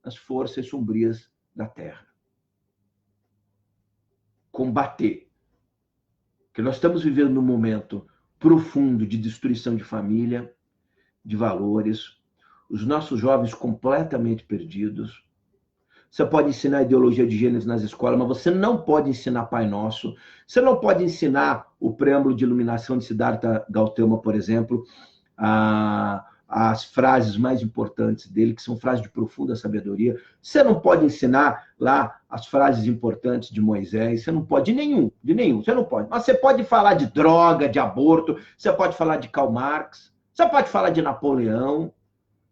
as forças sombrias da Terra. Combater. Porque nós estamos vivendo num momento profundo de destruição de família, de valores, os nossos jovens completamente perdidos. Você pode ensinar ideologia de gêneros nas escolas, mas você não pode ensinar Pai Nosso. Você não pode ensinar o preâmbulo de iluminação de Siddhartha Gautama, por exemplo, as frases mais importantes dele, que são frases de profunda sabedoria. Você não pode ensinar lá as frases importantes de Moisés. Você não pode, de nenhum, você não pode. Mas você pode falar de droga, de aborto, você pode falar de Karl Marx, você pode falar de Napoleão,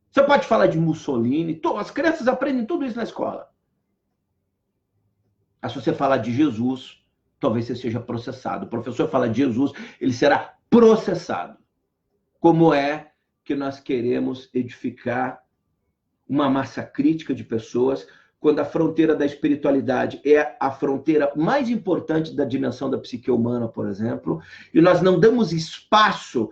você pode falar de Mussolini. As crianças aprendem tudo isso na escola. Mas se você falar de Jesus, talvez você seja processado. O professor fala de Jesus, ele será processado. Como é que nós queremos edificar uma massa crítica de pessoas quando a fronteira da espiritualidade é a fronteira mais importante da dimensão da psique humana, por exemplo, e nós não damos espaço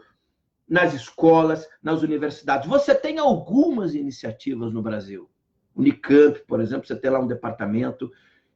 nas escolas, nas universidades. Você tem algumas iniciativas no Brasil. Unicamp, por exemplo, você tem lá um departamento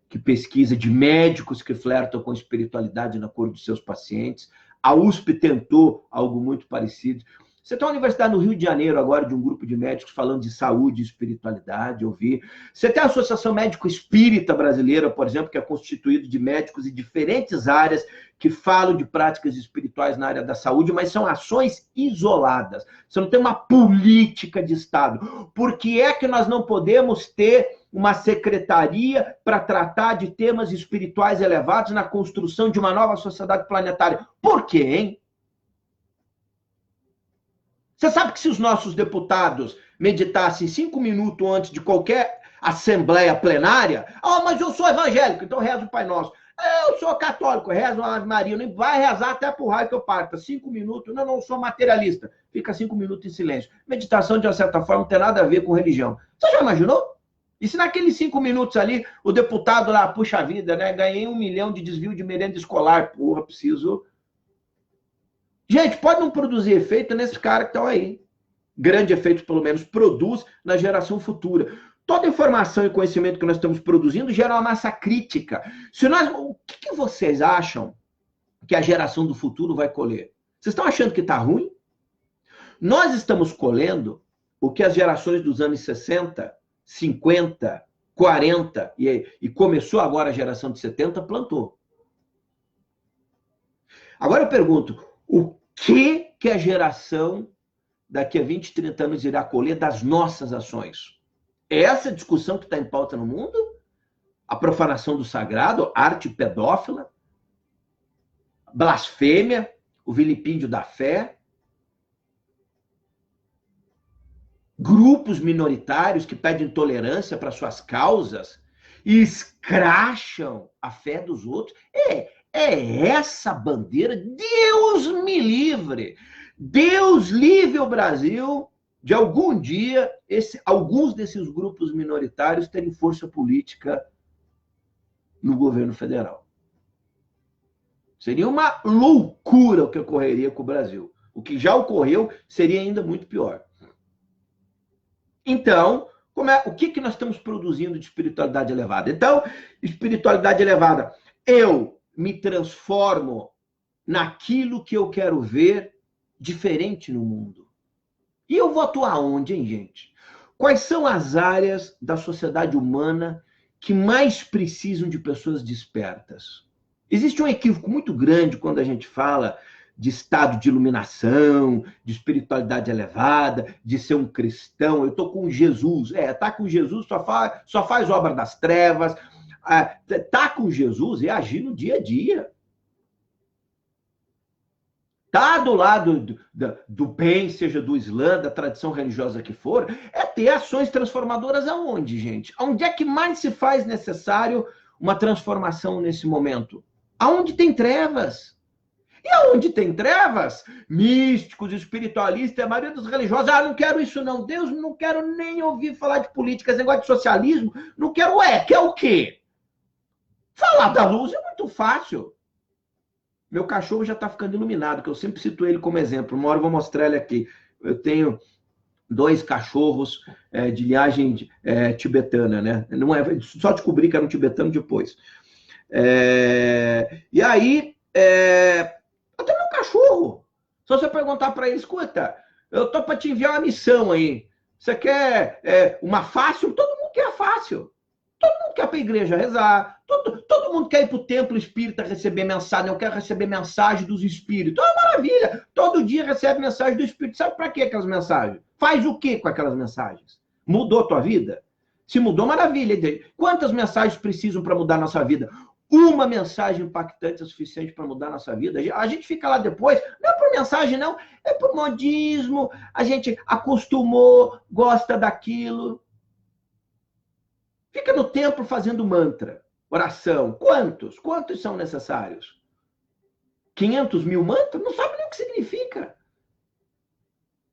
que pesquisa de médicos que flertam com espiritualidade na cor dos seus pacientes. A USP tentou algo muito parecido. Você tem uma universidade no Rio de Janeiro agora, de um grupo de médicos falando de saúde e espiritualidade, eu vi. Você tem a Associação Médico Espírita Brasileira, por exemplo, que é constituído de médicos de diferentes áreas que falam de práticas espirituais na área da saúde, mas são ações isoladas. Você não tem uma política de Estado. Por que é que nós não podemos ter uma secretaria para tratar de temas espirituais elevados na construção de uma nova sociedade planetária? Por quê, hein? Você sabe que se os nossos deputados meditassem 5 minutos antes de qualquer assembleia plenária, mas eu sou evangélico, então rezo o Pai Nosso. Eu sou católico, rezo a Ave Maria, nem vai rezar até pro raio que eu parta. 5 minutos, não sou materialista. Fica 5 minutos em silêncio. Meditação, de uma certa forma, não tem nada a ver com religião. Você já imaginou? E se naqueles 5 minutos ali, o deputado lá, puxa vida, né? Ganhei 1 milhão de desvio de merenda escolar. Porra, preciso... Gente, pode não produzir efeito nesses caras que estão aí. Grande efeito, pelo menos, produz na geração futura. Toda informação e conhecimento que nós estamos produzindo gera uma massa crítica. O que vocês acham que a geração do futuro vai colher? Vocês estão achando que está ruim? Nós estamos colhendo o que as gerações dos anos 60, 50, 40 e começou agora a geração de 70 plantou. Agora eu pergunto, o que a geração daqui a 20, 30 anos irá colher das nossas ações? É essa discussão que está em pauta no mundo? A profanação do sagrado, arte pedófila, blasfêmia, o vilipíndio da fé, grupos minoritários que pedem tolerância para suas causas e escracham a fé dos outros. É essa bandeira, Deus me livre. Deus livre o Brasil de algum dia alguns desses grupos minoritários terem força política no governo federal. Seria uma loucura o que ocorreria com o Brasil. O que já ocorreu seria ainda muito pior. Então, o que nós estamos produzindo de espiritualidade elevada? Então, espiritualidade elevada, eu me transformo naquilo que eu quero ver diferente no mundo. E eu vou atuar onde, hein, gente? Quais são as áreas da sociedade humana que mais precisam de pessoas despertas? Existe um equívoco muito grande quando a gente fala de estado de iluminação, de espiritualidade elevada, de ser um cristão. Eu estou com Jesus. Tá com Jesus só faz obra das trevas. Tá com Jesus e agir no dia a dia. Tá do lado do bem, seja do Islã, da tradição religiosa que for, é ter ações transformadoras aonde, gente? Onde é que mais se faz necessário uma transformação nesse momento? Aonde tem trevas. E aonde tem trevas, místicos, espiritualistas, a maioria dos religiosos, não quero isso não, Deus, não quero nem ouvir falar de política, esse negócio de socialismo, não quero, quer o quê? Falar da luz é muito fácil. Meu cachorro já está ficando iluminado, que eu sempre cito ele como exemplo. Uma hora eu vou mostrar ele aqui. Eu tenho 2 cachorros de linhagem tibetana, né? Não é, só descobri que era um tibetano depois. E aí, eu tenho um cachorro. Só você perguntar para ele, escuta, eu tô para te enviar uma missão aí. Você quer uma fácil? Todo mundo quer fácil. Todo mundo quer ir para a igreja rezar, todo mundo quer ir para o templo espírita receber mensagem. Eu quero receber mensagem dos espíritos. É uma maravilha. Todo dia recebe mensagem do espírito. Sabe para que aquelas mensagens? Faz o que com aquelas mensagens? Mudou a tua vida? Se mudou, maravilha. Quantas mensagens precisam para mudar a nossa vida? Uma mensagem impactante é suficiente para mudar a nossa vida. A gente fica lá depois, não é por mensagem, não, é por modismo. A gente acostumou, gosta daquilo. Fica no templo fazendo mantra, oração. Quantos? Quantos são necessários? 500 mil mantras? Não sabe nem o que significa.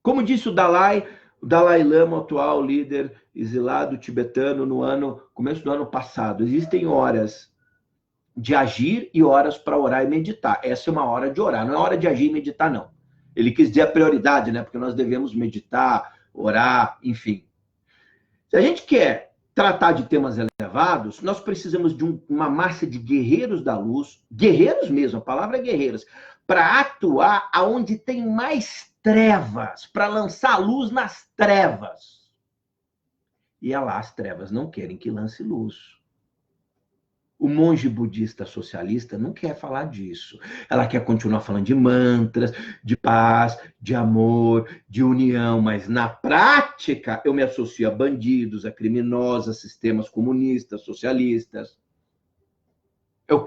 Como disse o Dalai Lama, atual líder exilado tibetano, no começo do ano passado, existem horas de agir e horas para orar e meditar. Essa é uma hora de orar, não é hora de agir e meditar, não. Ele quis dizer a prioridade, né? Porque nós devemos meditar, orar, enfim. Se a gente quer tratar de temas elevados, nós precisamos de uma massa de guerreiros da luz, guerreiros mesmo, a palavra é guerreiros, para atuar aonde tem mais trevas, para lançar luz nas trevas. E é lá, as trevas não querem que lance luz. O monge budista socialista não quer falar disso. Ela quer continuar falando de mantras, de paz, de amor, de união, mas na prática eu me associo a bandidos, a criminosos, a sistemas comunistas, socialistas.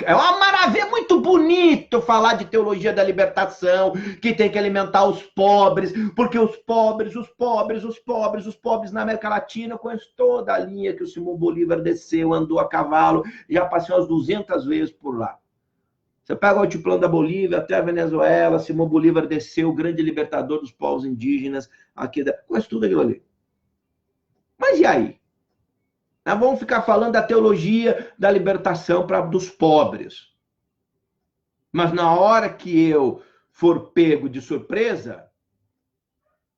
É uma maravilha, muito bonito falar de teologia da libertação, que tem que alimentar os pobres, porque os pobres na América Latina, eu conheço toda a linha que o Simão Bolívar desceu, andou a cavalo, já passei umas 200 vezes por lá. Você pega o altiplano da Bolívia até a Venezuela, Simão Bolívar desceu, o grande libertador dos povos indígenas, conheço tudo aquilo ali. Mas e aí? Nós vamos ficar falando da teologia da libertação dos pobres. Mas na hora que eu for pego de surpresa,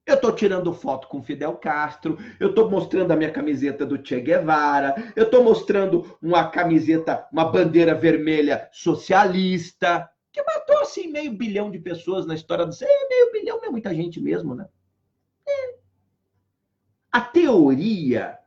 eu estou tirando foto com Fidel Castro, eu estou mostrando a minha camiseta do Che Guevara, eu estou mostrando uma camiseta, uma bandeira vermelha socialista, que matou assim 500 milhões de pessoas na história do... 500 milhões não é muita gente mesmo, né? A teoria...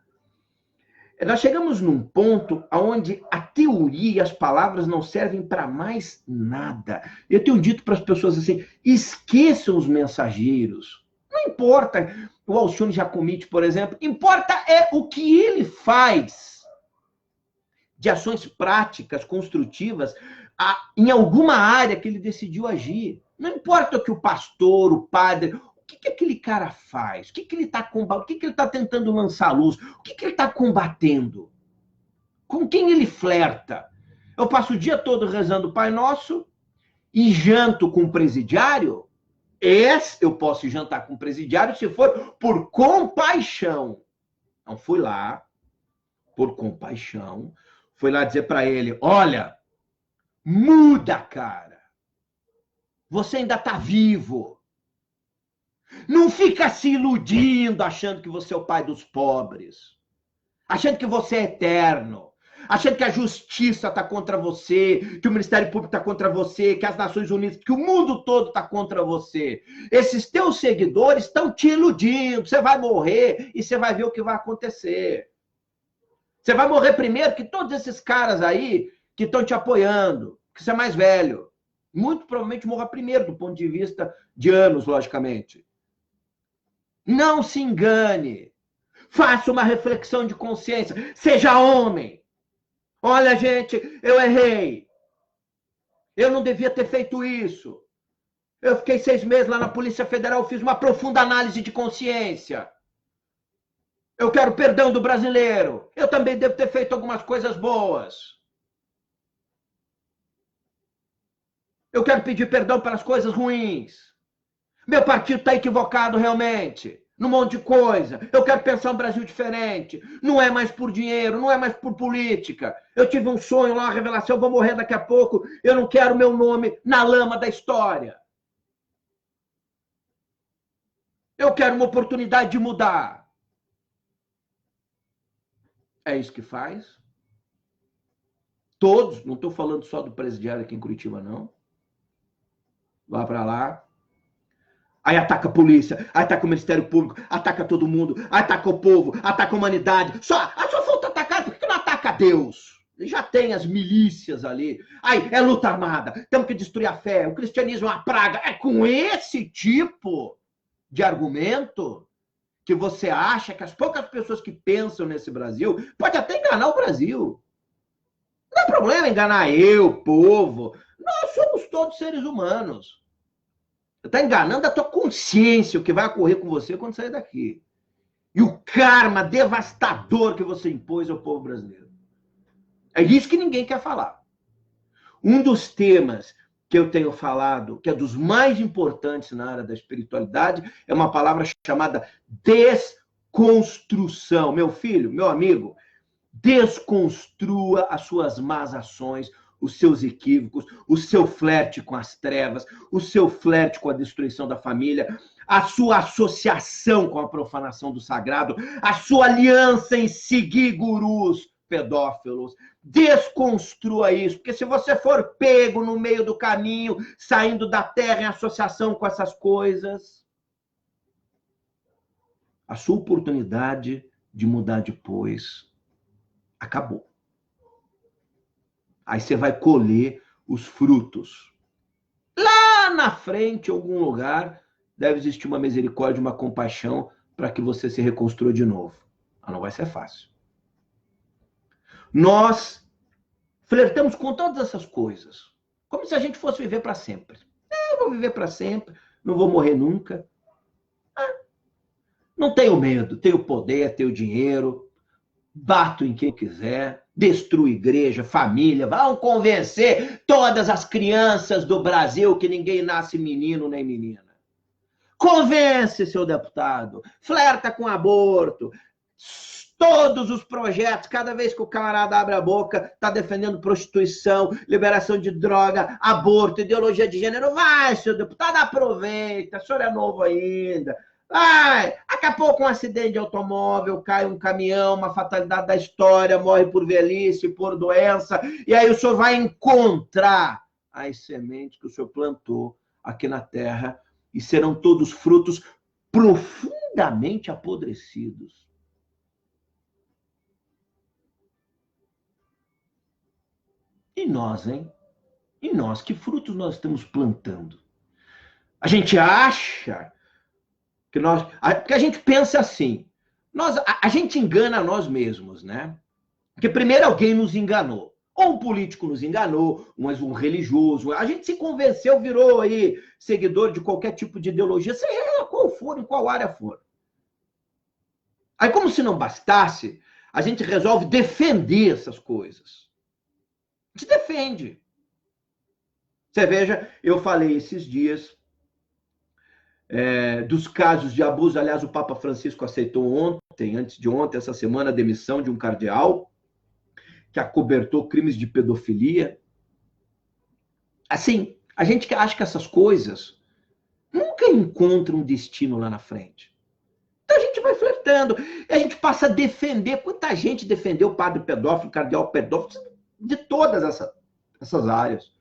Nós chegamos num ponto onde a teoria e as palavras não servem para mais nada. Eu tenho dito para as pessoas assim, esqueçam os mensageiros. Não importa o Alcione Giacometti, por exemplo, importa é o que ele faz de ações práticas, construtivas, em alguma área que ele decidiu agir. Não importa o que o pastor, o padre... O que aquele cara faz? O que ele está combatendo? O que ele está tentando lançar luz? O que ele está combatendo? Com quem ele flerta? Eu passo o dia todo rezando o Pai Nosso e janto com o presidiário? Eu posso jantar com o presidiário se for por compaixão. Então, fui lá, por compaixão, fui lá dizer para ele, olha, muda, cara. Você ainda está vivo. Não fica se iludindo, achando que você é o pai dos pobres. Achando que você é eterno. Achando que a justiça está contra você, que o Ministério Público está contra você, que as Nações Unidas, que o mundo todo está contra você. Esses teus seguidores estão te iludindo. Você vai morrer e você vai ver o que vai acontecer. Você vai morrer primeiro que todos esses caras aí que estão te apoiando, que você é mais velho. Muito provavelmente morra primeiro, do ponto de vista de anos, logicamente. Não se engane. Faça uma reflexão de consciência. Seja homem. Olha, gente, eu errei. Eu não devia ter feito isso. Eu fiquei 6 meses lá na Polícia Federal, fiz uma profunda análise de consciência. Eu quero perdão do brasileiro. Eu também devo ter feito algumas coisas boas. Eu quero pedir perdão pelas coisas ruins. Meu partido está equivocado realmente, num monte de coisa. Eu quero pensar um Brasil diferente. Não é mais por dinheiro, não é mais por política. Eu tive um sonho lá, uma revelação, eu vou morrer daqui a pouco. Eu não quero meu nome na lama da história. Eu quero uma oportunidade de mudar. É isso que faz. Todos, não estou falando só do presidiário aqui em Curitiba, não. Vá para lá. Aí ataca a polícia, aí ataca o Ministério Público, ataca todo mundo, ataca o povo, ataca a humanidade. Só falta atacar, por que não ataca ataca Deus. Já tem as milícias ali. Aí, é luta armada. Temos que destruir a fé. O cristianismo é uma praga. É com esse tipo de argumento que você acha que as poucas pessoas que pensam nesse Brasil pode até enganar o Brasil. Não é problema enganar eu, povo. Nós somos todos seres humanos. Você está enganando a tua consciência, o que vai ocorrer com você quando sair daqui. E o karma devastador que você impôs ao povo brasileiro. É isso que ninguém quer falar. Um dos temas que eu tenho falado, que é dos mais importantes na área da espiritualidade, é uma palavra chamada desconstrução. Meu filho, meu amigo, desconstrua as suas más ações, os seus equívocos, o seu flerte com as trevas, o seu flerte com a destruição da família, a sua associação com a profanação do sagrado, a sua aliança em seguir gurus pedófilos. Desconstrua isso, porque se você for pego no meio do caminho, saindo da terra em associação com essas coisas, a sua oportunidade de mudar depois acabou. Aí você vai colher os frutos. Lá na frente, em algum lugar, deve existir uma misericórdia, uma compaixão para que você se reconstrua de novo. Mas não vai ser fácil. Nós flertamos com todas essas coisas, como se a gente fosse viver para sempre. Eu vou viver para sempre, não vou morrer nunca. Não tenho medo, tenho poder, tenho dinheiro, bato em quem quiser, destruo igreja, família, vão convencer todas as crianças do Brasil que ninguém nasce menino nem menina. Convence, seu deputado, flerta com aborto. Todos os projetos, cada vez que o camarada abre a boca, está defendendo prostituição, liberação de droga, aborto, ideologia de gênero. Vai, seu deputado, aproveita, o senhor é novo ainda. Vai, daqui a pouco um acidente de automóvel, cai um caminhão, uma fatalidade da história, morre por velhice, por doença, e aí o senhor vai encontrar as sementes que o senhor plantou aqui na terra, e serão todos frutos profundamente apodrecidos. E nós, hein? E nós, que frutos nós estamos plantando? A gente acha que nós... Porque a gente pensa assim, a gente engana nós mesmos, né? Porque primeiro alguém nos enganou. Ou um político nos enganou, um religioso. A gente se convenceu, virou aí seguidor de qualquer tipo de ideologia, seja ela qual for, em qual área for. Aí, como se não bastasse, a gente resolve defender essas coisas. Se defende. Você veja, eu falei esses dias dos casos de abuso. Aliás, o Papa Francisco aceitou ontem, antes de ontem, essa semana, a demissão de um cardeal que acobertou crimes de pedofilia. Assim, a gente acha que essas coisas nunca encontram um destino lá na frente. Então a gente vai flertando, e a gente passa a defender. Quanta gente defendeu o padre pedófilo, cardeal pedófilo, de todas essas áreas.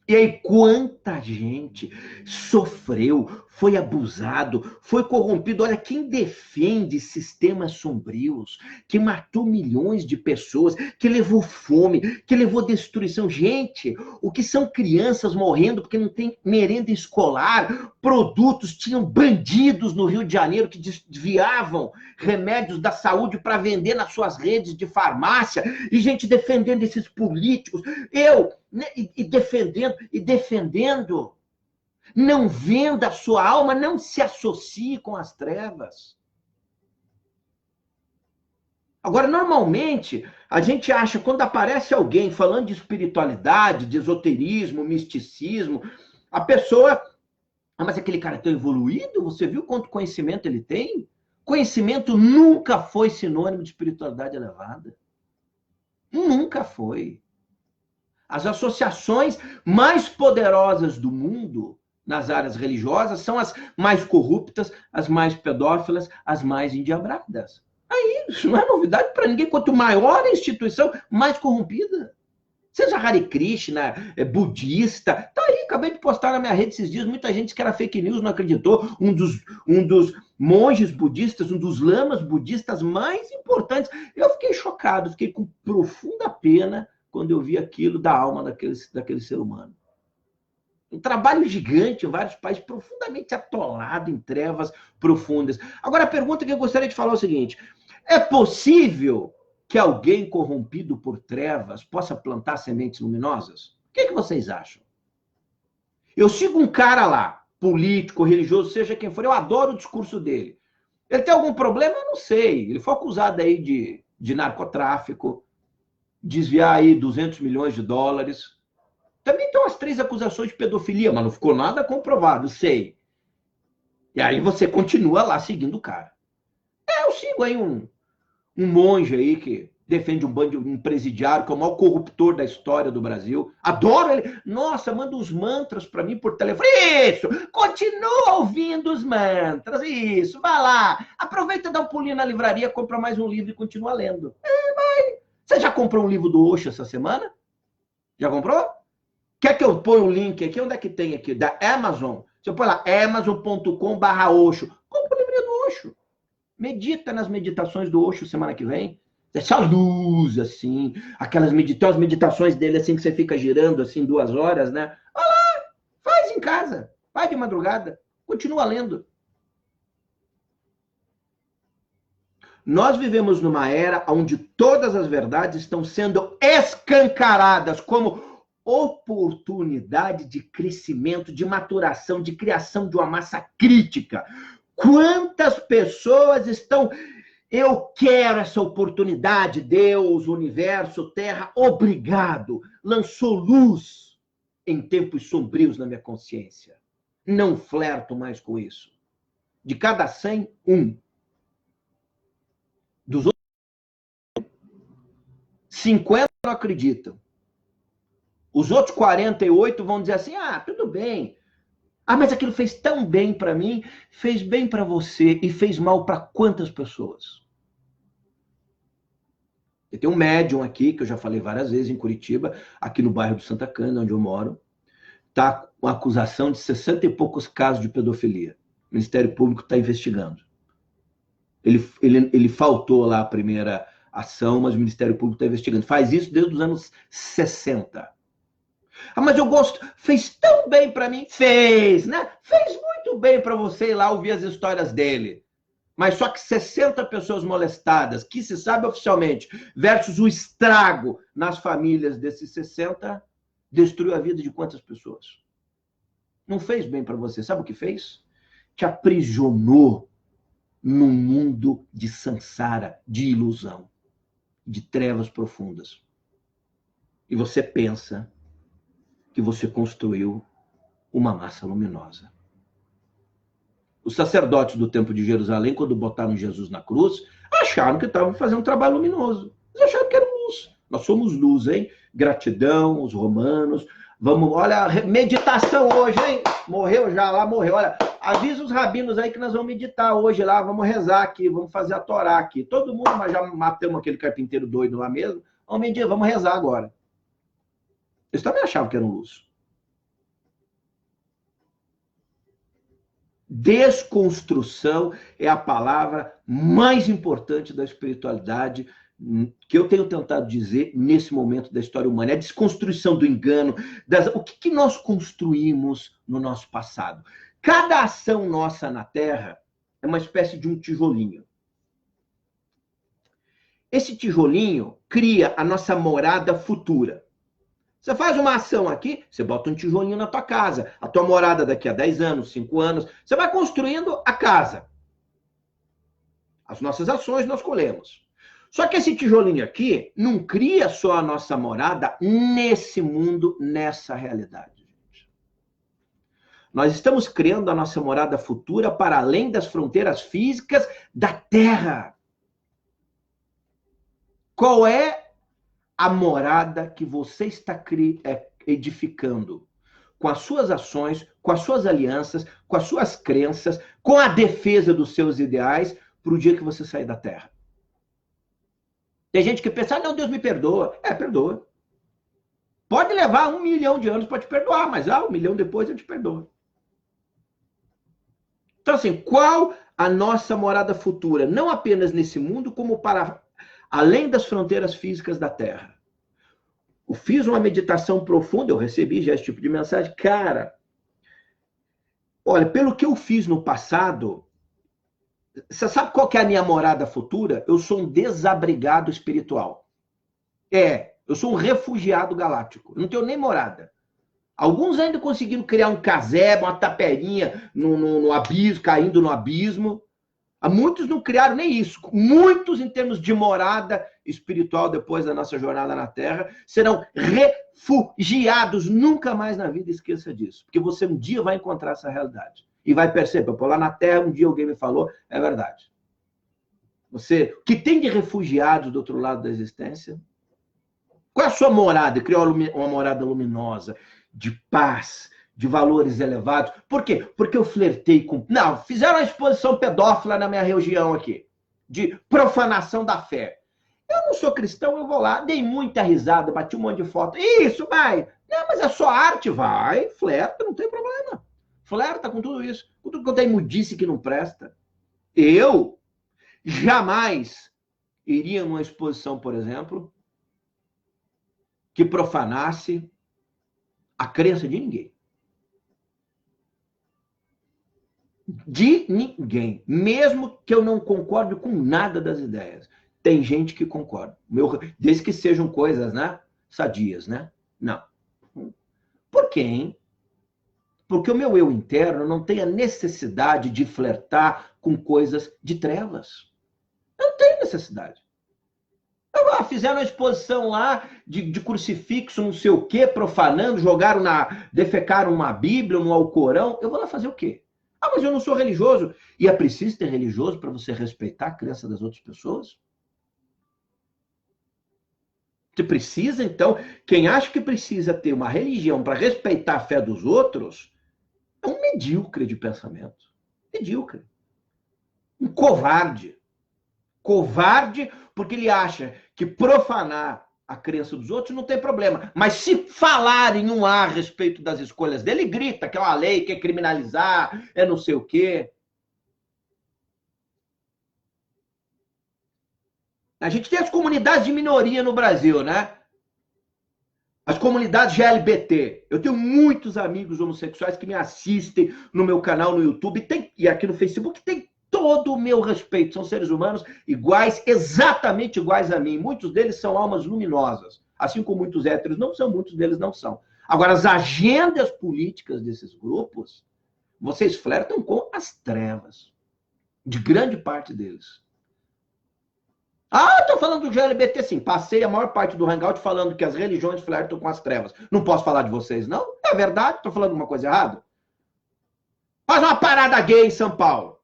E aí, quanta gente sofreu, foi abusado, foi corrompido. Olha, quem defende sistemas sombrios, que matou milhões de pessoas, que levou fome, que levou destruição. Gente, o que são crianças morrendo porque não tem merenda escolar, produtos, tinham bandidos no Rio de Janeiro que desviavam remédios da saúde para vender nas suas redes de farmácia, e gente defendendo esses políticos. Defendendo. Não venda a sua alma, não se associe com as trevas. Agora, normalmente, a gente acha, quando aparece alguém falando de espiritualidade, de esoterismo, misticismo, a pessoa... mas aquele cara é tão evoluído? Você viu quanto conhecimento ele tem? Conhecimento nunca foi sinônimo de espiritualidade elevada. Nunca foi. As associações mais poderosas do mundo nas áreas religiosas são as mais corruptas, as mais pedófilas, as mais endiabradas. Aí, isso não é novidade para ninguém. Quanto maior a instituição, mais corrompida. Seja Hare Krishna, budista, tá aí, acabei de postar na minha rede esses dias, muita gente disse que era fake news, não acreditou. Um dos monges budistas, um dos lamas budistas mais importantes. Eu fiquei chocado, fiquei com profunda pena quando eu vi aquilo da alma daquele ser humano. Um trabalho gigante em vários países, profundamente atolado em trevas profundas. Agora, a pergunta que eu gostaria de falar é o seguinte: é possível que alguém corrompido por trevas possa plantar sementes luminosas? O que vocês acham? Eu sigo um cara lá, político, religioso, seja quem for, eu adoro o discurso dele. Ele tem algum problema? Eu não sei. Ele foi acusado aí de narcotráfico, desviar aí 200 milhões de dólares. Também tem umas 3 acusações de pedofilia, mas não ficou nada comprovado, sei. E aí você continua lá seguindo o cara. Eu sigo aí um monge aí que defende um presidiário, que é o maior corruptor da história do Brasil. Adoro ele. Nossa, manda os mantras para mim por telefone. Isso! Continua ouvindo os mantras. Isso, vai lá. Aproveita e dá um pulinho na livraria, compra mais um livro e continua lendo. Vai. Você já comprou um livro do Osho essa semana? Já comprou? Quer que eu ponha o link aqui? Onde é que tem aqui? Da Amazon. Você põe lá, amazon.com/Osho. Compra o livro do Osho. Medita nas meditações do Osho semana que vem. Deixa a luz, assim. Aquelas meditações dele, assim, que você fica girando, assim, 2 horas, né? Olha lá, faz em casa. Vai de madrugada. Continua lendo. Nós vivemos numa era onde todas as verdades estão sendo escancaradas como oportunidade de crescimento, de maturação, de criação de uma massa crítica. Quantas pessoas estão... Eu quero essa oportunidade, Deus, universo, terra, obrigado. Lançou luz em tempos sombrios na minha consciência. Não flerto mais com isso. De cada 100, 1. Dos outros, 50 não acreditam. Os outros 48 vão dizer assim, tudo bem. Mas aquilo fez tão bem para mim, fez bem para você e fez mal para quantas pessoas? Eu tenho um médium aqui, que eu já falei várias vezes, em Curitiba, aqui no bairro do Santa Cana, onde eu moro, está com acusação de 60 e poucos casos de pedofilia. O Ministério Público está investigando. Ele faltou lá a primeira ação, mas o Ministério Público está investigando. Faz isso desde os anos 60. Mas eu gosto, fez tão bem para mim, fez, né? Fez muito bem para você ir lá ouvir as histórias dele. Mas só que 60 pessoas molestadas, que se sabe oficialmente, versus o estrago nas famílias desses 60, destruiu a vida de quantas pessoas? Não fez bem para você. Sabe o que fez? Te aprisionou num mundo de sansara, de ilusão, de trevas profundas. E você pensa que você construiu uma massa luminosa. Os sacerdotes do Templo de Jerusalém, quando botaram Jesus na cruz, acharam que estavam fazendo um trabalho luminoso. Eles acharam que era luz. Nós somos luz, hein? Gratidão, os romanos. Vamos, olha, meditação hoje, hein? Morreu já lá, morreu. Olha, avisa os rabinos aí que nós vamos meditar hoje lá, vamos rezar aqui, vamos fazer a Torá aqui. Todo mundo, mas já matamos aquele carpinteiro doido lá mesmo. Vamos rezar agora. Eles também achavam que eram luz. Desconstrução é a palavra mais importante da espiritualidade que eu tenho tentado dizer nesse momento da história humana. É a desconstrução do engano. O que nós construímos no nosso passado? Cada ação nossa na Terra é uma espécie de um tijolinho. Esse tijolinho cria a nossa morada futura. Você faz uma ação aqui, você bota um tijolinho na tua casa. A tua morada daqui a 10 anos, 5 anos. Você vai construindo a casa. As nossas ações nós colhemos. Só que esse tijolinho aqui não cria só a nossa morada nesse mundo, nessa realidade. Nós estamos criando a nossa morada futura para além das fronteiras físicas da Terra. Qual é a morada que você está edificando com as suas ações, com as suas alianças, com as suas crenças, com a defesa dos seus ideais para o dia que você sair da Terra? Tem gente que pensa, não, Deus me perdoa. Perdoa. Pode levar 1 milhão de anos para te perdoar, mas 1 milhão depois eu te perdoo. Então, assim, qual a nossa morada futura? Não apenas nesse mundo, como para além das fronteiras físicas da Terra. Eu fiz uma meditação profunda, eu recebi já esse tipo de mensagem. Cara, olha, pelo que eu fiz no passado, você sabe qual que é a minha morada futura? Eu sou um desabrigado espiritual. Eu sou um refugiado galáctico. Eu não tenho nem morada. Alguns ainda conseguiram criar um casebre, uma taperinha no abismo, caindo no abismo. Muitos não criaram nem isso. Muitos, em termos de morada espiritual, depois da nossa jornada na Terra, serão refugiados. Nunca mais na vida esqueça disso. Porque você um dia vai encontrar essa realidade. E vai perceber, pô, lá na Terra, um dia alguém me falou, é verdade. O que tem de refugiados do outro lado da existência? Qual é a sua morada? Criou uma morada luminosa, de paz, de valores elevados. Por quê? Porque eu flertei com... Não, fizeram uma exposição pedófila na minha região aqui, de profanação da fé. Eu não sou cristão, eu vou lá, dei muita risada, bati um monte de foto. Isso, vai. Não, mas é só arte, vai, flerta, não tem problema. Flerta com tudo isso, com tudo que eu imundice que não presta. Eu jamais iria numa exposição, por exemplo, que profanasse a crença de ninguém. De ninguém. Mesmo que eu não concorde com nada das ideias. Tem gente que concorda. Desde que sejam coisas, né, sadias, né? Não. Por quê, hein? Porque o meu eu interno não tem a necessidade de flertar com coisas de trevas. Não tem necessidade. Fizeram uma exposição lá de crucifixo, não sei o quê, profanando, defecaram uma Bíblia, um Alcorão. Eu vou lá fazer o quê? Mas eu não sou religioso. E é preciso ter religioso para você respeitar a crença das outras pessoas? Você precisa, então, quem acha que precisa ter uma religião para respeitar a fé dos outros, é um medíocre de pensamento. Medíocre. Um covarde. Covarde porque ele acha que profanar a crença dos outros não tem problema. Mas se falar em um ar a respeito das escolhas dele, ele grita que é uma lei, quer criminalizar, é não sei o quê. A gente tem as comunidades de minoria no Brasil, né? As comunidades LGBT. Eu tenho muitos amigos homossexuais que me assistem no meu canal no YouTube e aqui no Facebook. Tem todo o meu respeito. São seres humanos iguais, exatamente iguais a mim. Muitos deles são almas luminosas. Assim como muitos héteros não são, muitos deles não são. Agora, as agendas políticas desses grupos, vocês flertam com as trevas. De grande parte deles. Estou falando do LGBT, sim. Passei a maior parte do Hangout falando que as religiões flertam com as trevas. Não posso falar de vocês, não? É verdade? Estou falando uma coisa errada? Faz uma parada gay em São Paulo.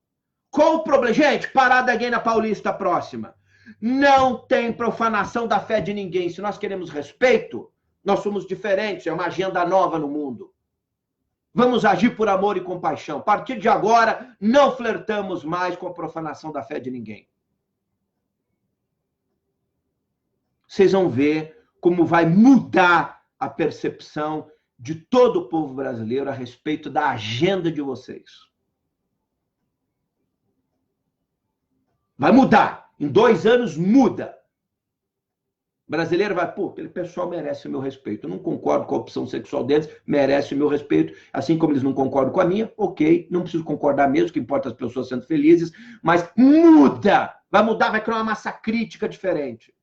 Qual o problema? Gente, parada gay na Paulista próxima. Não tem profanação da fé de ninguém. Se nós queremos respeito, nós somos diferentes. É uma agenda nova no mundo. Vamos agir por amor e compaixão. A partir de agora, não flertamos mais com a profanação da fé de ninguém. Vocês vão ver como vai mudar a percepção de todo o povo brasileiro a respeito da agenda de vocês. Vai mudar. Em 2 anos, muda. O brasileiro vai, aquele pessoal merece o meu respeito. Eu não concordo com a opção sexual deles, merece o meu respeito. Assim como eles não concordam com a minha, ok, não preciso concordar mesmo, o que importa é as pessoas sendo felizes, mas muda. Vai mudar, vai criar uma massa crítica diferente.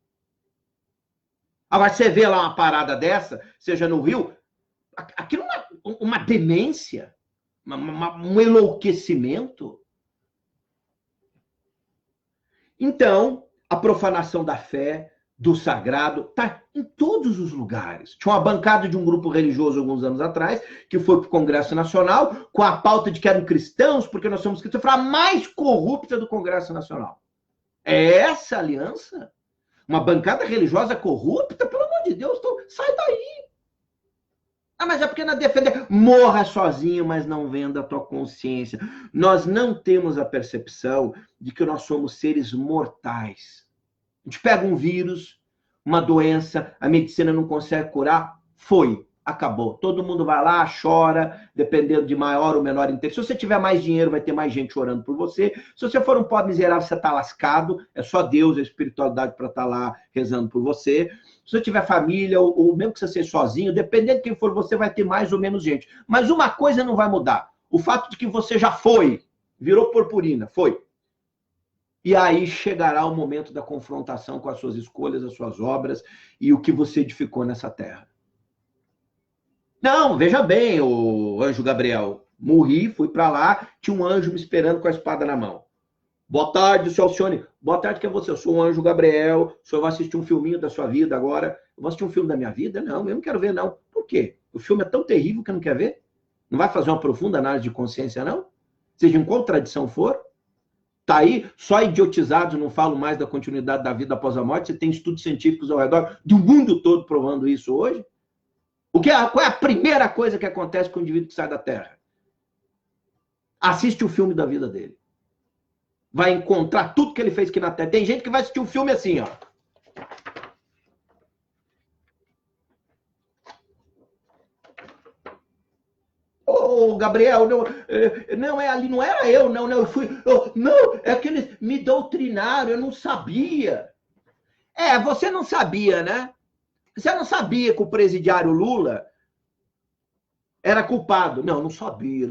Agora, você vê lá uma parada dessa, seja no Rio, aquilo é uma demência, um enlouquecimento. Então, a profanação da fé, do sagrado, está em todos os lugares. Tinha uma bancada de um grupo religioso alguns anos atrás, que foi para o Congresso Nacional, com a pauta de que eram cristãos, porque nós somos cristãos, foi a mais corrupta do Congresso Nacional. É essa a aliança? Uma bancada religiosa corrupta? Pelo amor de Deus, sai daí. Mas é porque não defender. Morra sozinho, mas não venda a tua consciência. Nós não temos a percepção de que nós somos seres mortais. A gente pega um vírus, uma doença, a medicina não consegue curar, Foi. Acabou. Todo mundo vai lá, chora, dependendo de maior ou menor interesse. Se você tiver mais dinheiro, vai ter mais gente chorando por você. Se você for um pobre miserável, você está lascado. É só Deus, a espiritualidade para estar lá rezando por você. Se você tiver família, ou mesmo que você seja sozinho, dependendo de quem for você, vai ter mais ou menos gente. Mas uma coisa não vai mudar. O fato de que você já foi, virou purpurina, foi. E aí chegará o momento da confrontação com as suas escolhas, as suas obras e o que você edificou nessa terra. Não, veja bem, o anjo Gabriel. Morri, fui para lá, tinha um anjo me esperando com a espada na mão. Boa tarde, seu Alcione. Boa tarde, que é você? Eu sou o anjo Gabriel. O senhor vai assistir um filminho da sua vida agora? Eu vou assistir um filme da minha vida? Não, eu não quero ver, não. Por quê? O filme é tão terrível que eu não quero ver? Não vai fazer uma profunda análise de consciência, não? Seja em qual tradição for? Tá aí, só idiotizados não falam mais da continuidade da vida após a morte. Você tem estudos científicos ao redor do mundo todo provando isso hoje. Qual é a primeira coisa que acontece com o indivíduo que sai da Terra? Assiste o filme da vida dele. Vai encontrar tudo que ele fez aqui na Terra. Tem gente que vai assistir um filme assim, ó. Ô, Gabriel, não é ali, não era eu, não, eu fui. Não, é que eles me doutrinaram, eu não sabia. Você não sabia, né? Você não sabia que o presidiário Lula era culpado. Não sabia.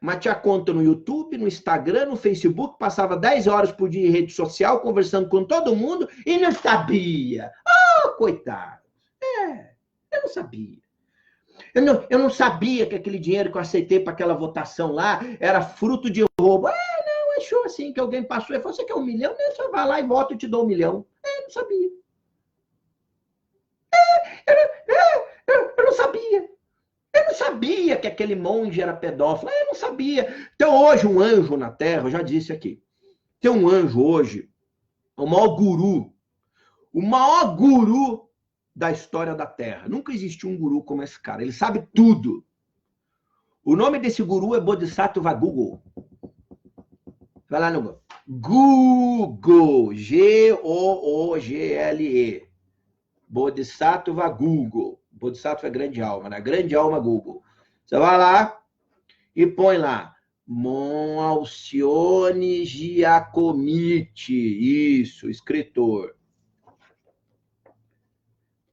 Mas tinha conta no YouTube, no Instagram, no Facebook, passava 10 horas por dia em rede social, conversando com todo mundo, e não sabia. Coitado. Eu não sabia. Eu não sabia que aquele dinheiro que eu aceitei para aquela votação lá era fruto de roubo. Não, achou assim, que alguém passou e falou, você quer 1 milhão? Não, você vai lá e vota, eu te dou 1 milhão. Eu não sabia. Eu não sabia. Eu não sabia que aquele monge era pedófilo. Eu não sabia. Então, hoje, um anjo na Terra, eu já disse aqui, tem um anjo hoje, o maior guru da história da Terra. Nunca existiu um guru como esse cara. Ele sabe tudo. O nome desse guru é Bodhisattva Google. Vai lá no Google. Google. Bodhisattva Google. Bodhisattva é grande alma, né? Grande alma Google. Você vai lá e põe lá Mon Alcione Giacometti. Isso, escritor.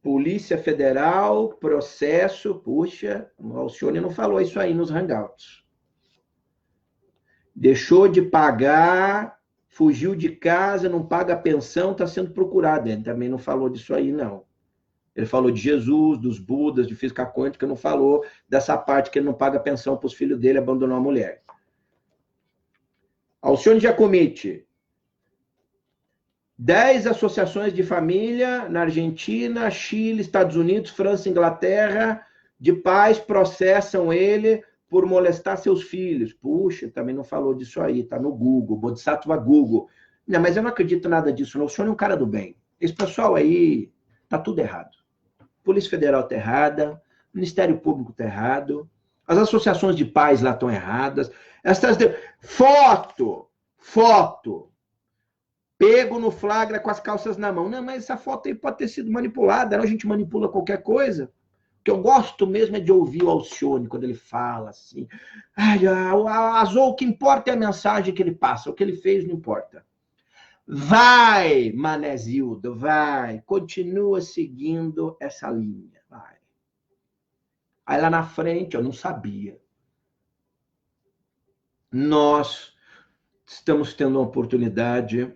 Polícia Federal, processo. Puxa, o Alcione não falou isso aí nos hangouts. Deixou de pagar, fugiu de casa, não paga a pensão, está sendo procurado. Ele também não falou disso aí, não. Ele falou de Jesus, dos Budas, de física quântica, não falou dessa parte que ele não paga a pensão para os filhos dele, abandonou a mulher. Alcione Giacometti. 10 associações de família na Argentina, Chile, Estados Unidos, França, Inglaterra, de pais processam ele por molestar seus filhos. Puxa, também não falou disso aí, tá no Google, Bodhisattva Google. Não, mas eu não acredito nada disso, não. O senhor é um cara do bem. Esse pessoal aí tá tudo errado. Polícia Federal tá errada, Ministério Público tá errado, as associações de pais lá estão erradas. Foto, pego no flagra com as calças na mão. Não, mas essa foto aí pode ter sido manipulada, não? A gente manipula qualquer coisa. O que eu gosto mesmo é de ouvir o Alcione quando ele fala assim. O que importa é a mensagem que ele passa, o que ele fez não importa. Vai, Manezildo, vai. Continua seguindo essa linha, vai. Aí lá na frente, eu não sabia. Nós estamos tendo a oportunidade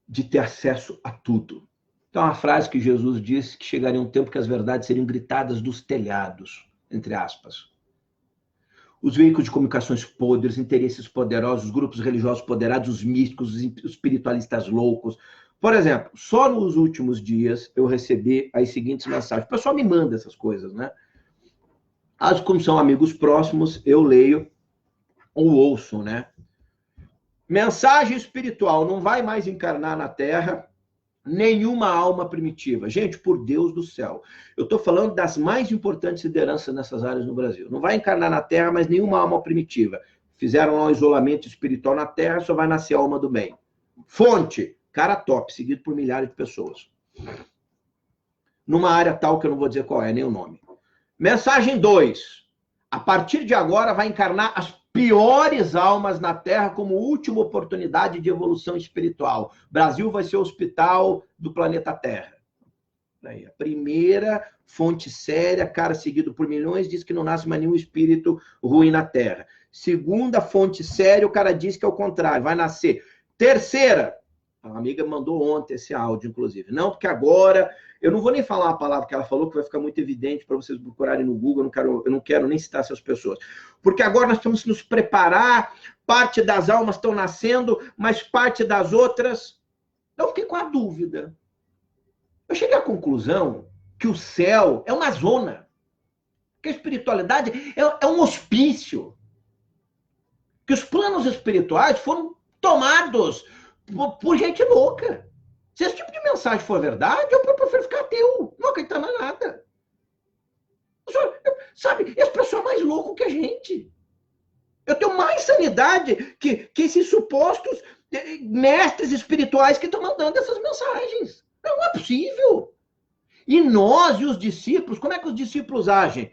de ter acesso a tudo. Então, uma frase que Jesus disse que chegaria um tempo que as verdades seriam gritadas dos telhados, entre aspas. Os veículos de comunicações podres, interesses poderosos, os grupos religiosos poderados, os místicos, os espiritualistas loucos. Por exemplo, só nos últimos dias eu recebi as seguintes mensagens. O pessoal me manda essas coisas, né? Como são amigos próximos, eu leio ou ouço, né? Mensagem espiritual: não vai mais encarnar na Terra nenhuma alma primitiva. Gente, por Deus do céu. Eu estou falando das mais importantes lideranças nessas áreas no Brasil. Não vai encarnar na Terra, mas nenhuma alma primitiva. Fizeram um isolamento espiritual na Terra, só vai nascer a alma do bem. Fonte: cara top, seguido por milhares de pessoas. numa área tal que eu não vou dizer qual é, nem o nome. Mensagem 2. A partir de agora vai encarnar as piores almas na Terra como última oportunidade de evolução espiritual. Brasil vai ser o hospital do planeta Terra. Aí, a primeira fonte séria, cara seguido por milhões, diz que não nasce mais nenhum espírito ruim na Terra. Segunda fonte séria, o cara diz que é o contrário, vai nascer. Terceira, a amiga mandou ontem esse áudio, inclusive. Não, porque agora, eu não vou nem falar a palavra que ela falou, que vai ficar muito evidente para vocês procurarem no Google, eu não quero nem citar essas pessoas. Porque agora nós temos que nos preparar, parte das almas estão nascendo, mas parte das outras... Eu fiquei com a dúvida. Eu cheguei à conclusão que o céu é uma zona, que a espiritualidade é um hospício, que os planos espirituais foram tomados por gente louca. Se esse tipo de mensagem for verdade, eu prefiro ficar ateu, não acreditar em nada. Sabe, esse pessoal é mais louco que a gente. Eu tenho mais sanidade que esses supostos mestres espirituais que estão mandando essas mensagens. Não é possível. E nós e os discípulos, como é que os discípulos agem?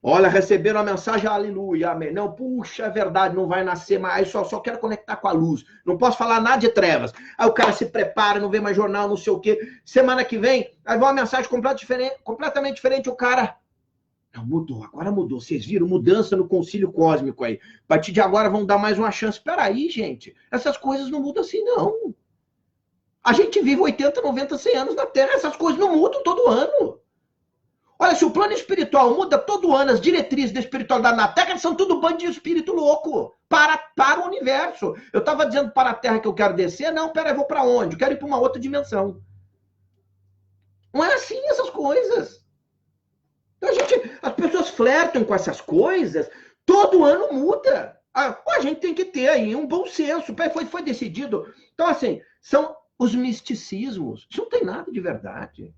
Olha, receberam a mensagem, aleluia, amém. Não, puxa, é verdade, não vai nascer mais, só quero conectar com a luz. Não posso falar nada de trevas. Aí o cara se prepara, não vê mais jornal, não sei o quê. Semana que vem, aí vai uma mensagem completamente diferente, o cara... Não, mudou, agora mudou. Vocês viram? Mudança no concílio cósmico aí. A partir de agora vão dar mais uma chance. Espera aí, gente. Essas coisas não mudam assim, não. A gente vive 80, 90, 100 anos na Terra, essas coisas não mudam todo ano. Olha, se o plano espiritual muda todo ano, as diretrizes da espiritualidade na Terra são tudo bando de espírito louco para o universo. Eu estava dizendo para a Terra que eu quero descer, não, peraí, eu vou para onde? Eu quero ir para uma outra dimensão. Não é assim essas coisas. Então, as pessoas flertam com essas coisas, todo ano muda. A gente tem que ter aí um bom senso. Foi decidido. Então, assim, são os misticismos. Isso não tem nada de verdade.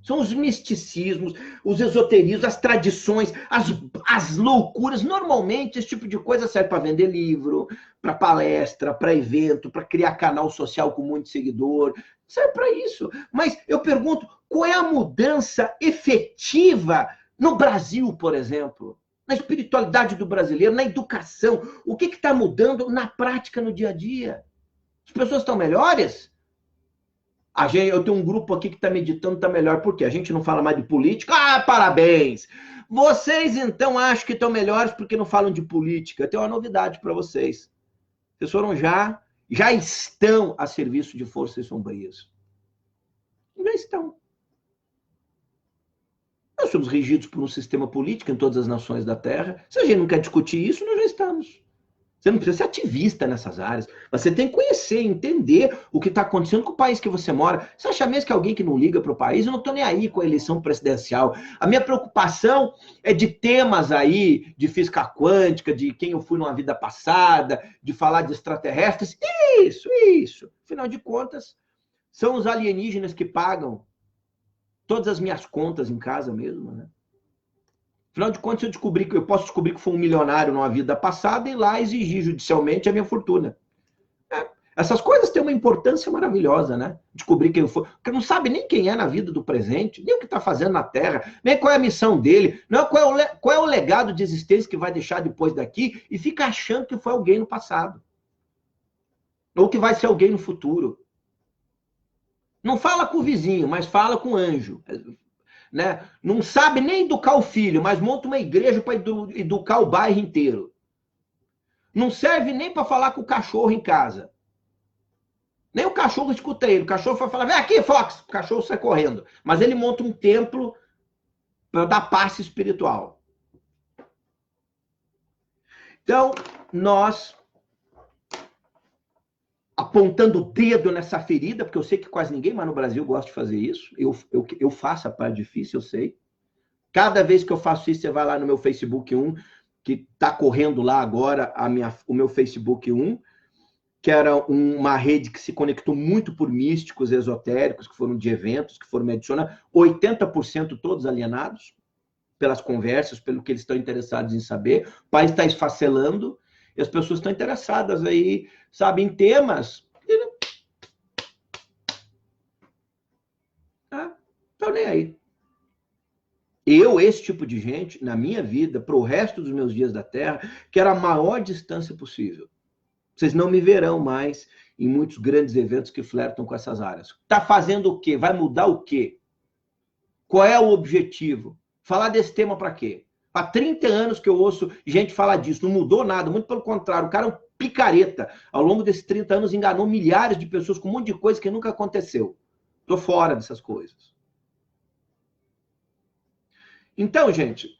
São os misticismos, os esoterismos, as tradições, as loucuras. Normalmente, esse tipo de coisa serve para vender livro, para palestra, para evento, para criar canal social com muito seguidor. Serve para isso. Mas eu pergunto, qual é a mudança efetiva no Brasil, por exemplo? Na espiritualidade do brasileiro, na educação. O que está mudando na prática, no dia a dia? As pessoas estão melhores? Eu tenho um grupo aqui que está meditando, está melhor. Por quê? A gente não fala mais de política. Ah, parabéns! Vocês, então, acham que estão melhores porque não falam de política. Eu tenho uma novidade para vocês. Vocês foram já estão a serviço de forças sombrias. Já estão. Nós somos regidos por um sistema político em todas as nações da Terra. Se a gente não quer discutir isso, nós já estamos. Você não precisa ser ativista nessas áreas. Você tem que conhecer, entender o que está acontecendo com o país que você mora. Você acha mesmo que alguém que não liga para o país? Eu não estou nem aí com a eleição presidencial. A minha preocupação é de temas aí, de física quântica, de quem eu fui numa vida passada, de falar de extraterrestres. Isso. Afinal de contas, são os alienígenas que pagam todas as minhas contas em casa mesmo, né? Afinal de contas, eu posso descobrir que foi um milionário numa vida passada e lá exigir judicialmente a minha fortuna. Essas coisas têm uma importância maravilhosa, né? Descobrir quem foi. Porque não sabe nem quem é na vida do presente, nem o que está fazendo na Terra, nem qual é a missão dele, não, qual é o legado de existência que vai deixar depois daqui e fica achando que foi alguém no passado. Ou que vai ser alguém no futuro. Não fala com o vizinho, mas fala com o anjo. Né? Não sabe nem educar o filho, mas monta uma igreja para educar o bairro inteiro. Não serve nem para falar com o cachorro em casa. Nem o cachorro escuta ele. O cachorro vai falar, vem aqui, Fox. O cachorro sai correndo. Mas ele monta um templo para dar passe espiritual. Então, nós, apontando o dedo nessa ferida, porque eu sei que quase ninguém mais no Brasil gosta de fazer isso. Eu faço a parte difícil, eu sei. Cada vez que eu faço isso, você vai lá no meu Facebook 1, que está correndo lá agora o meu Facebook 1, que era uma rede que se conectou muito por místicos esotéricos, que foram de eventos, que foram me adicionar, 80% todos alienados, pelas conversas, pelo que eles estão interessados em saber. O país está esfacelando, e as pessoas estão interessadas aí, sabe, em temas. tô nem aí. Esse tipo de gente, na minha vida, para o resto dos meus dias da Terra, quero a maior distância possível. Vocês não me verão mais em muitos grandes eventos que flertam com essas áreas. Tá fazendo o quê? Vai mudar o quê? Qual é o objetivo? Falar desse tema para quê? Há 30 anos que eu ouço gente falar disso, não mudou nada, muito pelo contrário, o cara é um picareta. Ao longo desses 30 anos enganou milhares de pessoas com um monte de coisa que nunca aconteceu. Estou fora dessas coisas. Então, gente,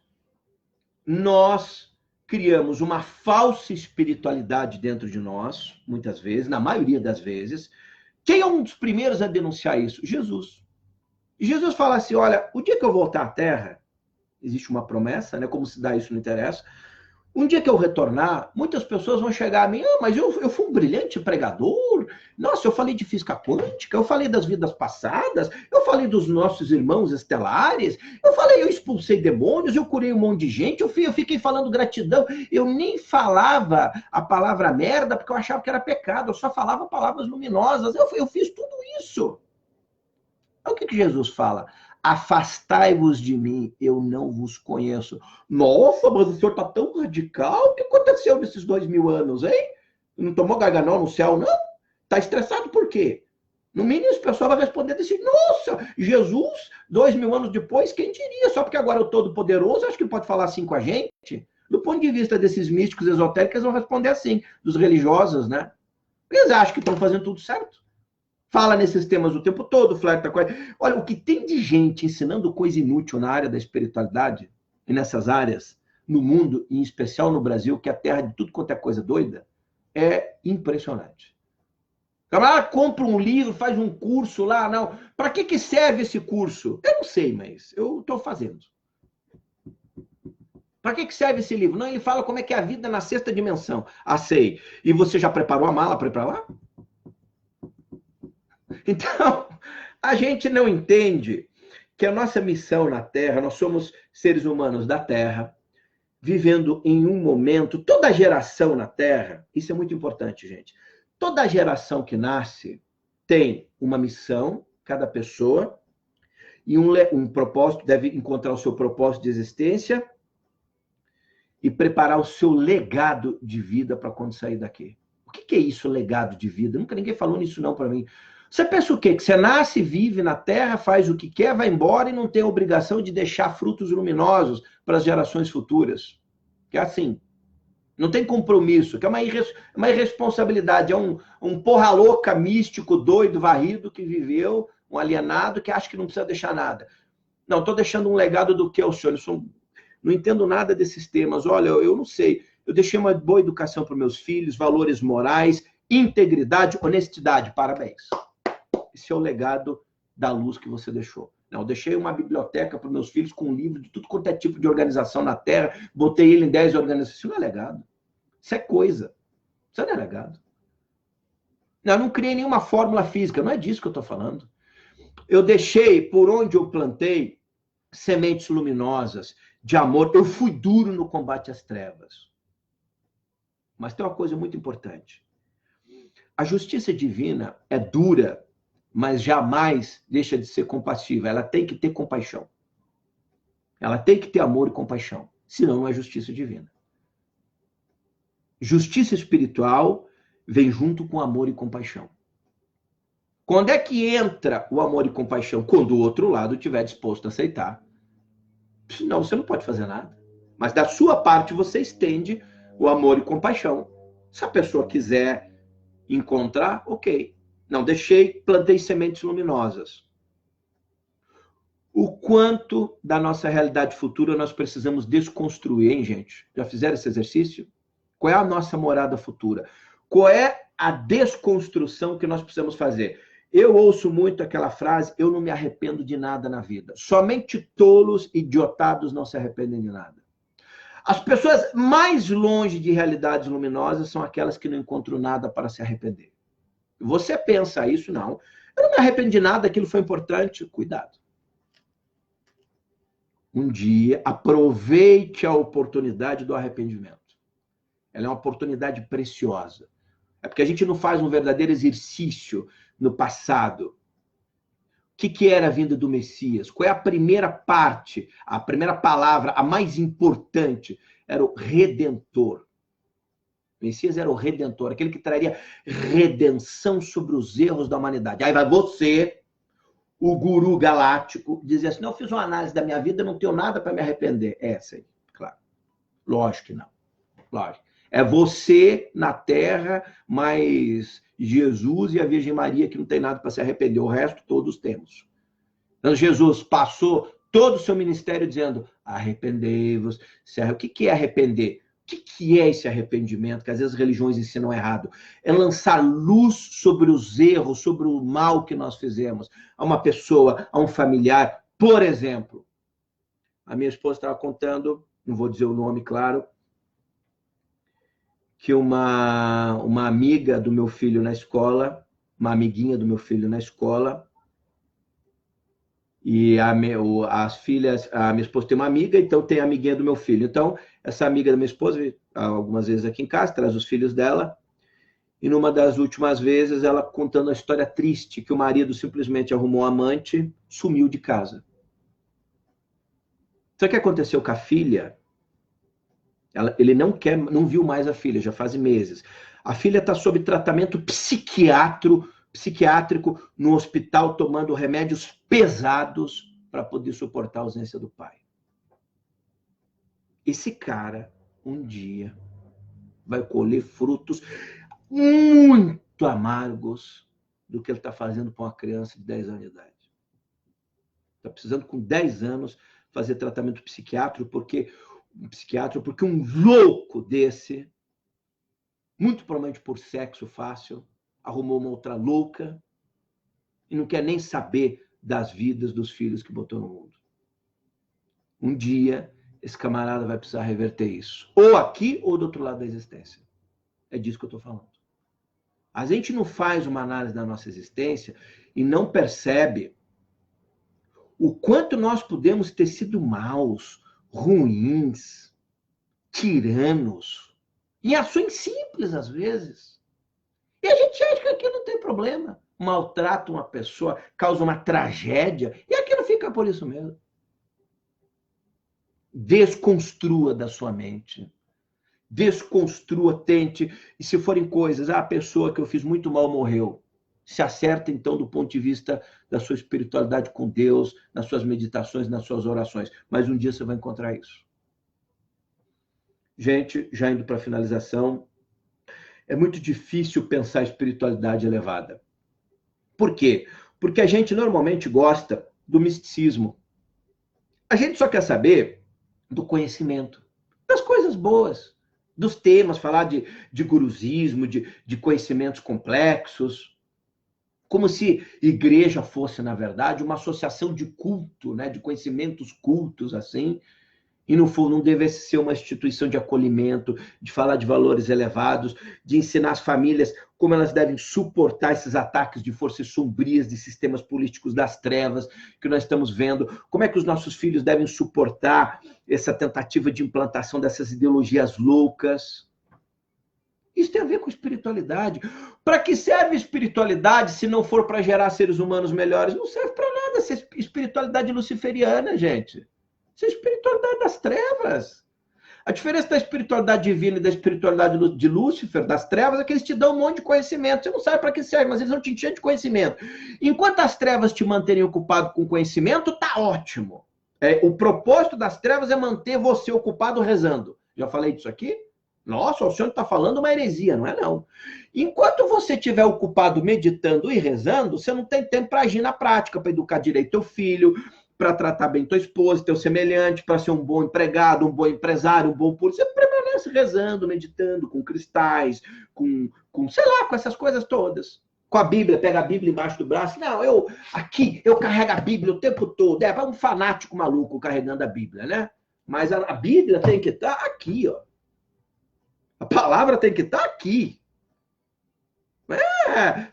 nós criamos uma falsa espiritualidade dentro de nós, muitas vezes, na maioria das vezes. Quem é um dos primeiros a denunciar isso? Jesus. E Jesus fala assim, olha, o dia que eu voltar à Terra, existe uma promessa, né? Como se dá isso, não interessa. Um dia que eu retornar, muitas pessoas vão chegar a mim, mas eu fui um brilhante pregador, nossa, eu falei de física quântica, eu falei das vidas passadas, eu falei dos nossos irmãos estelares, eu expulsei demônios, eu curei um monte de gente, eu fiquei falando gratidão, eu nem falava a palavra merda porque eu achava que era pecado, eu só falava palavras luminosas, eu fiz tudo isso. O que Jesus fala? Afastai-vos de mim, eu não vos conheço. Nossa, mas o senhor está tão radical. O que aconteceu nesses 2000 anos, hein? Não tomou garganol no céu, não? Está estressado por quê? No mínimo, o pessoal vai responder assim, nossa, Jesus, 2000 anos depois, quem diria? Só porque agora é o Todo-Poderoso, acho que pode falar assim com a gente. Do ponto de vista desses místicos esotéricos, eles vão responder assim, dos religiosos, né? Eles acham que estão fazendo tudo certo. Fala nesses temas o tempo todo, flerta com... Olha, o que tem de gente ensinando coisa inútil na área da espiritualidade, e nessas áreas, no mundo, e em especial no Brasil, que é a terra de tudo quanto é coisa doida, é impressionante. O camarada compra um livro, faz um curso lá, não. Para que serve esse curso? Eu não sei, mas eu estou fazendo. Para que serve esse livro? Não, ele fala como é que é a vida na sexta dimensão. Ah, sei. E você já preparou a mala para ir para lá? Então, a gente não entende que a nossa missão na Terra, nós somos seres humanos da Terra, vivendo em um momento, toda geração na Terra, isso é muito importante, gente. Toda geração que nasce tem uma missão, cada pessoa, e um propósito, deve encontrar o seu propósito de existência e preparar o seu legado de vida para quando sair daqui. O que é isso, legado de vida? Nunca ninguém falou nisso não para mim. Você pensa o quê? Que você nasce, vive na Terra, faz o que quer, vai embora e não tem a obrigação de deixar frutos luminosos para as gerações futuras. Que é assim. Não tem compromisso, que é uma irresponsabilidade. É um porra louca, místico, doido, varrido, que viveu, um alienado, que acha que não precisa deixar nada. Não, estou deixando um legado do que, senhor? Não entendo nada desses temas. Olha, eu não sei. Eu deixei uma boa educação para meus filhos, valores morais, integridade, honestidade. Parabéns. Esse é o legado da luz que você deixou. Não, eu deixei uma biblioteca para meus filhos com um livro de tudo quanto é tipo de organização na Terra, botei ele em 10 organizações. Isso não é legado. Isso é coisa. Isso não é legado. Eu não criei nenhuma fórmula física, não é disso que eu estou falando. Eu deixei, por onde eu plantei, sementes luminosas, de amor. Eu fui duro no combate às trevas. Mas tem uma coisa muito importante. A justiça divina é dura, mas jamais deixa de ser compassiva. Ela tem que ter compaixão. Ela tem que ter amor e compaixão. Senão não é justiça divina. Justiça espiritual vem junto com amor e compaixão. Quando é que entra o amor e compaixão? Quando o outro lado estiver disposto a aceitar. Senão você não pode fazer nada. Mas da sua parte você estende o amor e compaixão. Se a pessoa quiser encontrar, ok. Não, plantei sementes luminosas. O quanto da nossa realidade futura nós precisamos desconstruir, hein, gente? Já fizeram esse exercício? Qual é a nossa morada futura? Qual é a desconstrução que nós precisamos fazer? Eu ouço muito aquela frase, eu não me arrependo de nada na vida. Somente tolos e idiotados não se arrependem de nada. As pessoas mais longe de realidades luminosas são aquelas que não encontram nada para se arrepender. Você pensa isso? Não. Eu não me arrependo de nada, aquilo foi importante. Cuidado. Um dia, aproveite a oportunidade do arrependimento. Ela é uma oportunidade preciosa. É porque a gente não faz um verdadeiro exercício no passado. que era a vinda do Messias? Qual é a primeira parte, a primeira palavra, a mais importante? Era o Redentor. O Messias era o Redentor, aquele que traria redenção sobre os erros da humanidade. Aí vai você, o guru galáctico, dizer assim, não, eu fiz uma análise da minha vida, não tenho nada para me arrepender. É essa aí, claro. Lógico que não. Lógico. É você na Terra, mais Jesus e a Virgem Maria, que não tem nada para se arrepender. O resto todos temos. Então, Jesus passou todo o seu ministério dizendo, arrependei-vos. O que é arrepender? O que é esse arrependimento? Que às vezes as religiões ensinam errado. É lançar luz sobre os erros, sobre o mal que nós fizemos a uma pessoa, a um familiar. Por exemplo, a minha esposa estava contando, não vou dizer o nome, claro, que uma amiga do meu filho na escola, uma amiguinha do meu filho na escola, e as filhas, a minha esposa tem uma amiga, então tem a amiguinha do meu filho. Então, essa amiga da minha esposa, algumas vezes aqui em casa, traz os filhos dela, e numa das últimas vezes, ela contando a história triste, que o marido simplesmente arrumou um amante, sumiu de casa. Sabe o que aconteceu com a filha? Ele não viu mais a filha, já faz meses. A filha está sob tratamento psiquiátrico no hospital, tomando remédios pesados para poder suportar a ausência do pai. Esse cara, um dia, vai colher frutos muito amargos do que ele está fazendo com uma criança de 10 anos de idade. Está precisando, com 10 anos, fazer tratamento psiquiátrico, porque um louco desse, muito provavelmente por sexo fácil, arrumou uma outra louca e não quer nem saber das vidas dos filhos que botou no mundo. Um dia, esse camarada vai precisar reverter isso. Ou aqui, ou do outro lado da existência. É disso que eu estou falando. A gente não faz uma análise da nossa existência e não percebe o quanto nós podemos ter sido maus, ruins, tiranos, em ações simples, às vezes. E a gente acha que aquilo não tem problema. Maltrata uma pessoa, causa uma tragédia, e aquilo fica por isso mesmo. Desconstrua da sua mente. Desconstrua, tente. E se forem coisas, a pessoa que eu fiz muito mal morreu. Se acerta, então, do ponto de vista da sua espiritualidade com Deus, nas suas meditações, nas suas orações. Mas um dia você vai encontrar isso. Gente, já indo para a finalização, é muito difícil pensar espiritualidade elevada. Por quê? Porque a gente normalmente gosta do misticismo. A gente só quer saber do conhecimento, das coisas boas, dos temas, falar de gurusismo, de conhecimentos complexos, como se igreja fosse, na verdade, uma associação de culto, né, de conhecimentos cultos, assim, e não devesse ser uma instituição de acolhimento, de falar de valores elevados, de ensinar as famílias como elas devem suportar esses ataques de forças sombrias, de sistemas políticos das trevas que nós estamos vendo, como é que os nossos filhos devem suportar essa tentativa de implantação dessas ideologias loucas. Isso tem a ver com espiritualidade. Para que serve espiritualidade se não for para gerar seres humanos melhores? Não serve para nada ser espiritualidade luciferiana, gente. Isso é espiritualidade das trevas. A diferença da espiritualidade divina e da espiritualidade de Lúcifer, das trevas, é que eles te dão um monte de conhecimento. Você não sabe para que serve, mas eles vão te encher de conhecimento. Enquanto as trevas te manterem ocupado com conhecimento, tá ótimo. O propósito das trevas é manter você ocupado rezando. Já falei disso aqui? Nossa, o senhor está falando uma heresia, não é não. Enquanto você estiver ocupado meditando e rezando, você não tem tempo para agir na prática, para educar direito teu filho, para tratar bem tua esposa, teu semelhante, para ser um bom empregado, um bom empresário, um bom polícia. Você permanece rezando, meditando, com cristais, com sei lá, com essas coisas todas. Com a Bíblia, pega a Bíblia embaixo do braço. Não, eu carrego a Bíblia o tempo todo. É um fanático maluco carregando a Bíblia, né? Mas a Bíblia tem que estar aqui, ó. A palavra tem que estar aqui.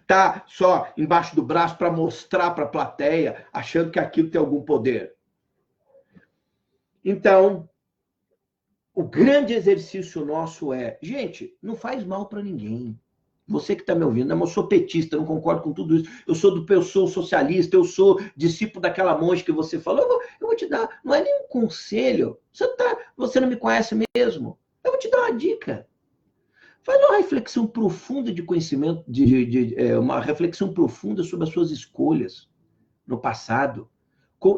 Tá só embaixo do braço para mostrar para a plateia, achando que aquilo tem algum poder. Então, o grande exercício nosso é, gente, não faz mal para ninguém. Você que está me ouvindo, eu sou petista, não concordo com tudo isso. Eu sou socialista, eu sou discípulo daquela monge que você falou. Eu vou te dar, não é nenhum conselho. Você não me conhece mesmo. Eu vou te dar uma dica. Faz uma reflexão profunda de conhecimento, uma reflexão profunda sobre as suas escolhas no passado.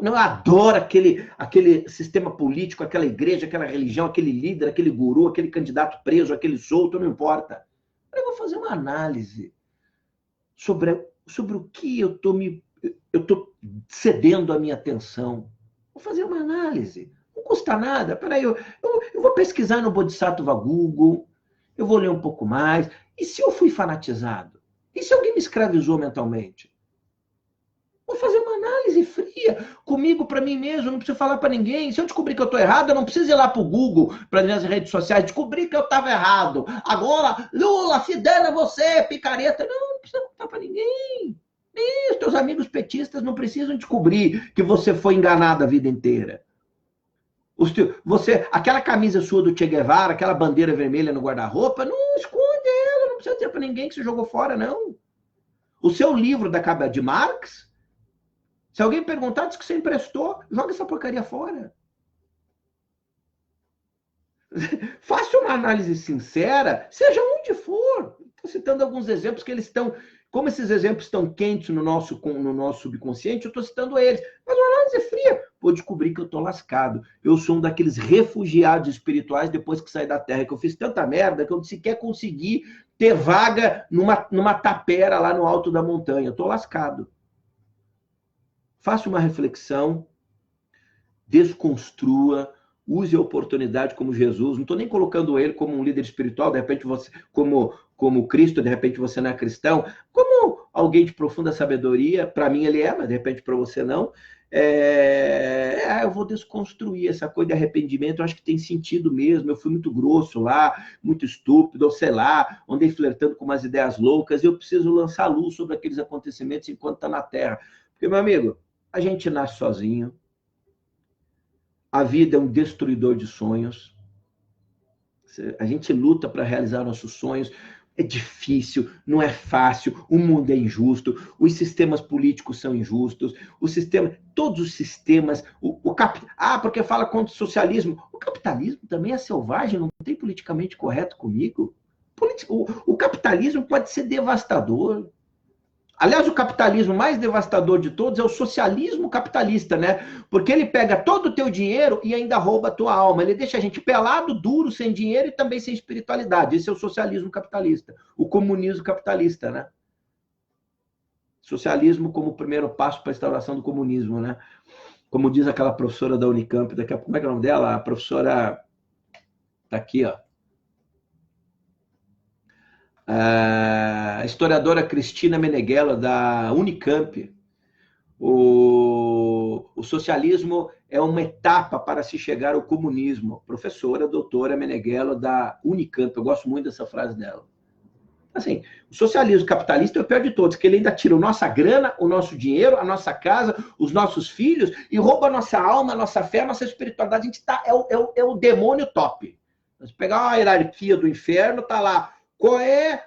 Não adora aquele sistema político, aquela igreja, aquela religião, aquele líder, aquele guru, aquele candidato preso, aquele solto, não importa. Eu vou fazer uma análise sobre o que eu estou cedendo a minha atenção. Vou fazer uma análise. Não custa nada. Peraí, eu vou pesquisar no Bodhisattva Google, eu vou ler um pouco mais. E se eu fui fanatizado? E se alguém me escravizou mentalmente? Vou fazer uma análise fria, comigo, para mim mesmo, não preciso falar para ninguém. Se eu descobrir que eu estou errado, eu não preciso ir lá para o Google, para as minhas redes sociais, descobrir que eu estava errado. Agora, Lula, se dana você, picareta. Não precisa contar para ninguém. Nem os teus amigos petistas não precisam descobrir que você foi enganado a vida inteira. Aquela camisa sua do Che Guevara, aquela bandeira vermelha no guarda-roupa, não esconde ela, não precisa dizer para ninguém que você jogou fora, não. O seu livro de Marx, se alguém perguntar, diz que você emprestou, joga essa porcaria fora. Faça uma análise sincera, seja onde for. Estou citando alguns exemplos que eles estão... Como esses exemplos estão quentes no nosso subconsciente, eu estou citando eles. Mas uma análise fria. Vou descobrir que eu estou lascado. Eu sou um daqueles refugiados espirituais depois que saí da Terra, que eu fiz tanta merda que eu sequer consegui ter vaga numa tapera lá no alto da montanha. Eu estou lascado. Faça uma reflexão, desconstrua, use a oportunidade como Jesus. Não estou nem colocando ele como um líder espiritual, de repente você, como Cristo, de repente você não é cristão, como alguém de profunda sabedoria, para mim ele é, mas de repente para você não. Eu vou desconstruir essa coisa de arrependimento, eu acho que tem sentido mesmo, eu fui muito grosso lá, muito estúpido, ou sei lá, andei flertando com umas ideias loucas, eu preciso lançar luz sobre aqueles acontecimentos enquanto está na Terra. Porque, meu amigo, a gente nasce sozinho, a vida é um destruidor de sonhos, a gente luta para realizar nossos sonhos, é difícil, não é fácil, o mundo é injusto, os sistemas políticos são injustos, todos os sistemas, porque fala contra o socialismo, o capitalismo também é selvagem, não tem politicamente correto comigo. O capitalismo pode ser devastador. Aliás, o capitalismo mais devastador de todos é o socialismo capitalista, né? Porque ele pega todo o teu dinheiro e ainda rouba a tua alma. Ele deixa a gente pelado, duro, sem dinheiro e também sem espiritualidade. Esse é o socialismo capitalista. O comunismo capitalista, né? Socialismo como o primeiro passo para a instauração do comunismo, né? Como diz aquela professora da Unicamp, daqui a pouco, como é que é o nome dela? A professora... Tá aqui, ó. A historiadora Cristina Meneghello, da Unicamp. O socialismo é uma etapa para se chegar ao comunismo. Professora, doutora Meneghello, da Unicamp. Eu gosto muito dessa frase dela. Assim, o socialismo capitalista é o pior de todos, que ele ainda tira a nossa grana, o nosso dinheiro, a nossa casa, os nossos filhos, e rouba a nossa alma, a nossa fé, a nossa espiritualidade. A gente é o demônio top. Se pegar uma hierarquia do inferno, tá lá. Qual é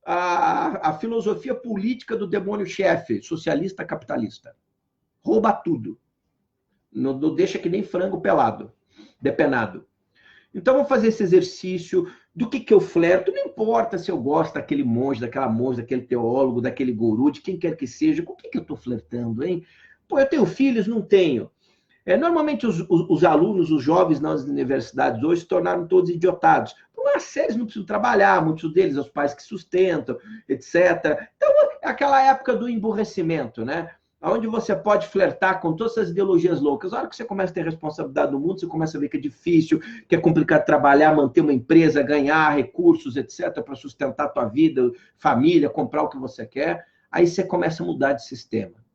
a filosofia política do demônio-chefe? Socialista capitalista. Rouba tudo. Não deixa que nem frango pelado, depenado. Então, vamos fazer esse exercício do que eu flerto. Não importa se eu gosto daquele monge, daquela monja, daquele teólogo, daquele guru, de quem quer que seja. Com o que eu estou flertando, hein? Pô, eu tenho filhos? Não tenho. Normalmente os alunos, os jovens nas universidades hoje se tornaram todos idiotados. Por uma série, eles não precisam trabalhar, muitos deles, os pais que sustentam, etc. Então, é aquela época do emburrecimento, né? Onde você pode flertar com todas essas ideologias loucas. A hora que você começa a ter responsabilidade no mundo, você começa a ver que é difícil, que é complicado trabalhar, manter uma empresa, ganhar recursos, etc., para sustentar a tua vida, família, comprar o que você quer. Aí você começa a mudar de sistema.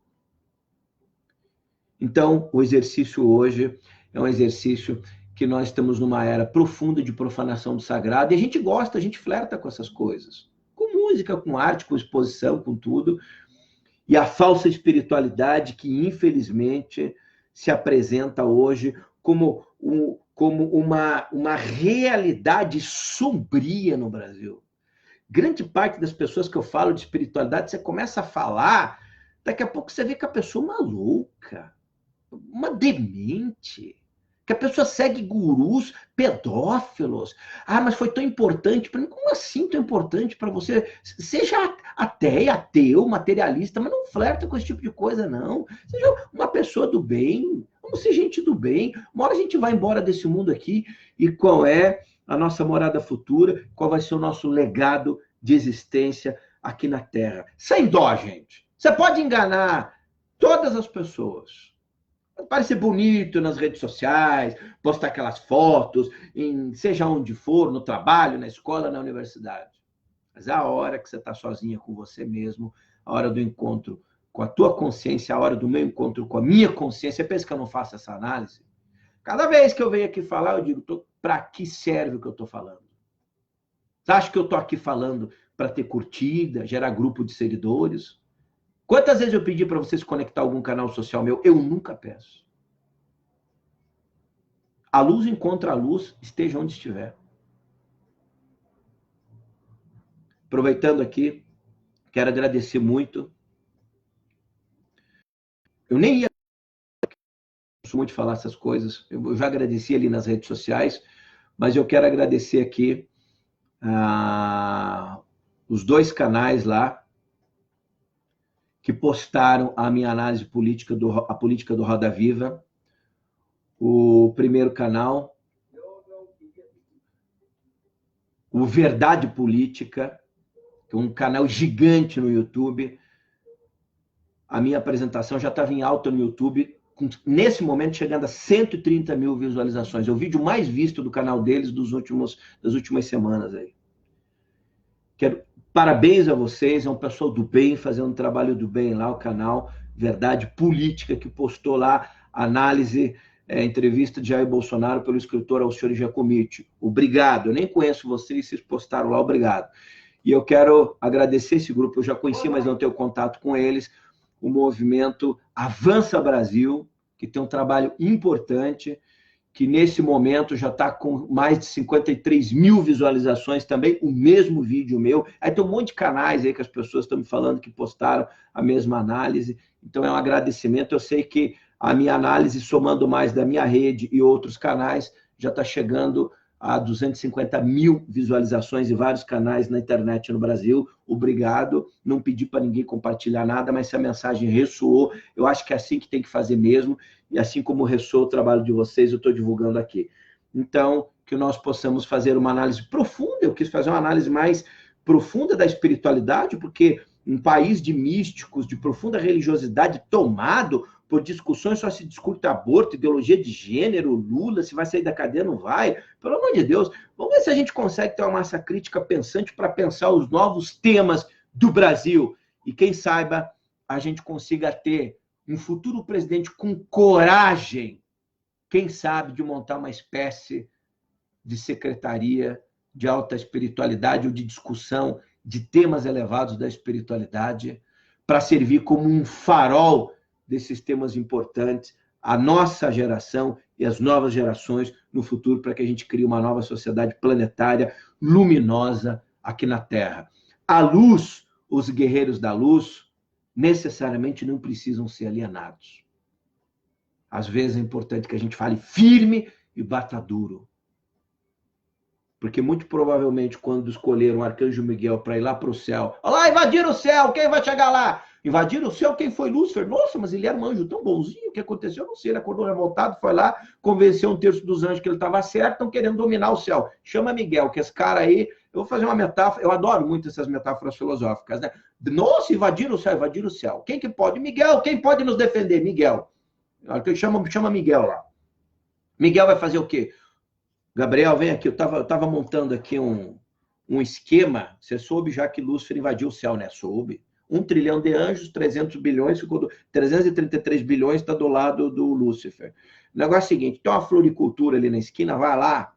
Então, o exercício hoje é um exercício que nós estamos numa era profunda de profanação do sagrado, e a gente gosta, a gente flerta com essas coisas. Com música, com arte, com exposição, com tudo. E a falsa espiritualidade que, infelizmente, se apresenta hoje como uma realidade sombria no Brasil. Grande parte das pessoas que eu falo de espiritualidade, você começa a falar, daqui a pouco você vê que a pessoa é uma louca, uma demente, que a pessoa segue gurus pedófilos. Ah, mas foi tão importante para mim. Como assim tão importante para você? Seja ateia, ateu, materialista, mas não flerta com esse tipo de coisa, não. Seja uma pessoa do bem. Vamos ser gente do bem. Uma hora a gente vai embora desse mundo aqui. E qual é a nossa morada futura? Qual vai ser o nosso legado de existência aqui na Terra? Sem dó, gente. Você pode enganar todas as pessoas. Parecer bonito nas redes sociais, postar aquelas fotos, seja onde for, no trabalho, na escola, na universidade. Mas é a hora que você está sozinha com você mesmo, a hora do encontro com a tua consciência, a hora do meu encontro com a minha consciência. Pensa que eu não faço essa análise? Cada vez que eu venho aqui falar, eu digo, para que serve o que eu estou falando? Você acha que eu estou aqui falando para ter curtida, gerar grupo de seguidores? Quantas vezes eu pedi para você se conectar a algum canal social meu? Eu nunca peço. A luz encontra a luz, esteja onde estiver. Aproveitando aqui, quero agradecer muito. Eu nem ia muito falar essas coisas, eu já agradeci ali nas redes sociais, mas eu quero agradecer aqui os 2 canais lá que postaram a minha análise política, a política do Roda Viva. O primeiro canal, o Verdade Política, que é um canal gigante no YouTube. A minha apresentação já estava em alta no YouTube, nesse momento chegando a 130 mil visualizações. É o vídeo mais visto do canal deles das últimas semanas aí. Parabéns a vocês, é um pessoal do bem, fazendo um trabalho do bem lá, o canal Verdade Política, que postou lá análise, entrevista de Jair Bolsonaro pelo escritor Alcione Giacometti. Obrigado, eu nem conheço vocês postaram lá, obrigado. E eu quero agradecer esse grupo, eu já conheci, mas não tenho contato com eles, o movimento Avança Brasil, que tem um trabalho importante, que nesse momento já está com mais de 53 mil visualizações também, o mesmo vídeo meu. Aí tem um monte de canais aí que as pessoas estão me falando que postaram a mesma análise. Então é um agradecimento. Eu sei que a minha análise, somando mais da minha rede e outros canais, já está chegando a 250 mil visualizações em vários canais na internet no Brasil. Obrigado. Não pedi para ninguém compartilhar nada, mas se a mensagem ressoou, eu acho que é assim que tem que fazer mesmo. E assim como ressoou o trabalho de vocês, eu estou divulgando aqui. Então, que nós possamos fazer uma análise profunda. Eu quis fazer uma análise mais profunda da espiritualidade, porque um país de místicos, de profunda religiosidade, tomado por discussões, só se discute aborto, ideologia de gênero, Lula, se vai sair da cadeia, não vai. Pelo amor de Deus, vamos ver se a gente consegue ter uma massa crítica pensante para pensar os novos temas do Brasil. E quem saiba, a gente consiga ter um futuro presidente com coragem, quem sabe, de montar uma espécie de secretaria de alta espiritualidade ou de discussão de temas elevados da espiritualidade, para servir como um farol desses temas importantes, a nossa geração e as novas gerações no futuro, para que a gente crie uma nova sociedade planetária luminosa aqui na Terra. A luz, os guerreiros da luz, necessariamente não precisam ser alienados. Às vezes é importante que a gente fale firme e bata duro. Porque muito provavelmente, quando escolheram o Arcanjo Miguel para ir lá para o céu, olha lá, invadiram o céu, quem vai chegar lá? Invadiram o céu, quem foi Lúcifer? Nossa, mas ele era um anjo tão bonzinho, o que aconteceu? Eu não sei, ele acordou revoltado, foi lá, convenceu um terço dos anjos que ele estava certo, estão querendo dominar o céu. Chama Miguel, que esse cara aí, eu vou fazer uma metáfora, eu adoro muito essas metáforas filosóficas, né? Nossa, invadiram o céu, invadiram o céu. Quem que pode? Miguel, quem pode nos defender? Miguel. Chama Miguel lá. Miguel vai fazer o quê? Gabriel, vem aqui, eu estava montando aqui um esquema, você soube já que Lúcifer invadiu o céu, né? Soube. 1 trilhão de anjos, 300 bilhões, ficou 333 bilhões está do lado do Lúcifer. O negócio é o seguinte, tem uma floricultura ali na esquina, vai lá,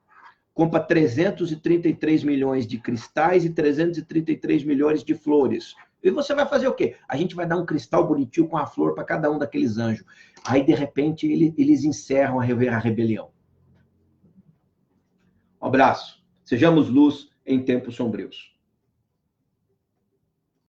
compra 333 milhões de cristais e 333 milhões de flores. E você vai fazer o quê? A gente vai dar um cristal bonitinho com a flor para cada um daqueles anjos. Aí, de repente, eles encerram a rebelião. Um abraço. Sejamos luz em tempos sombrios.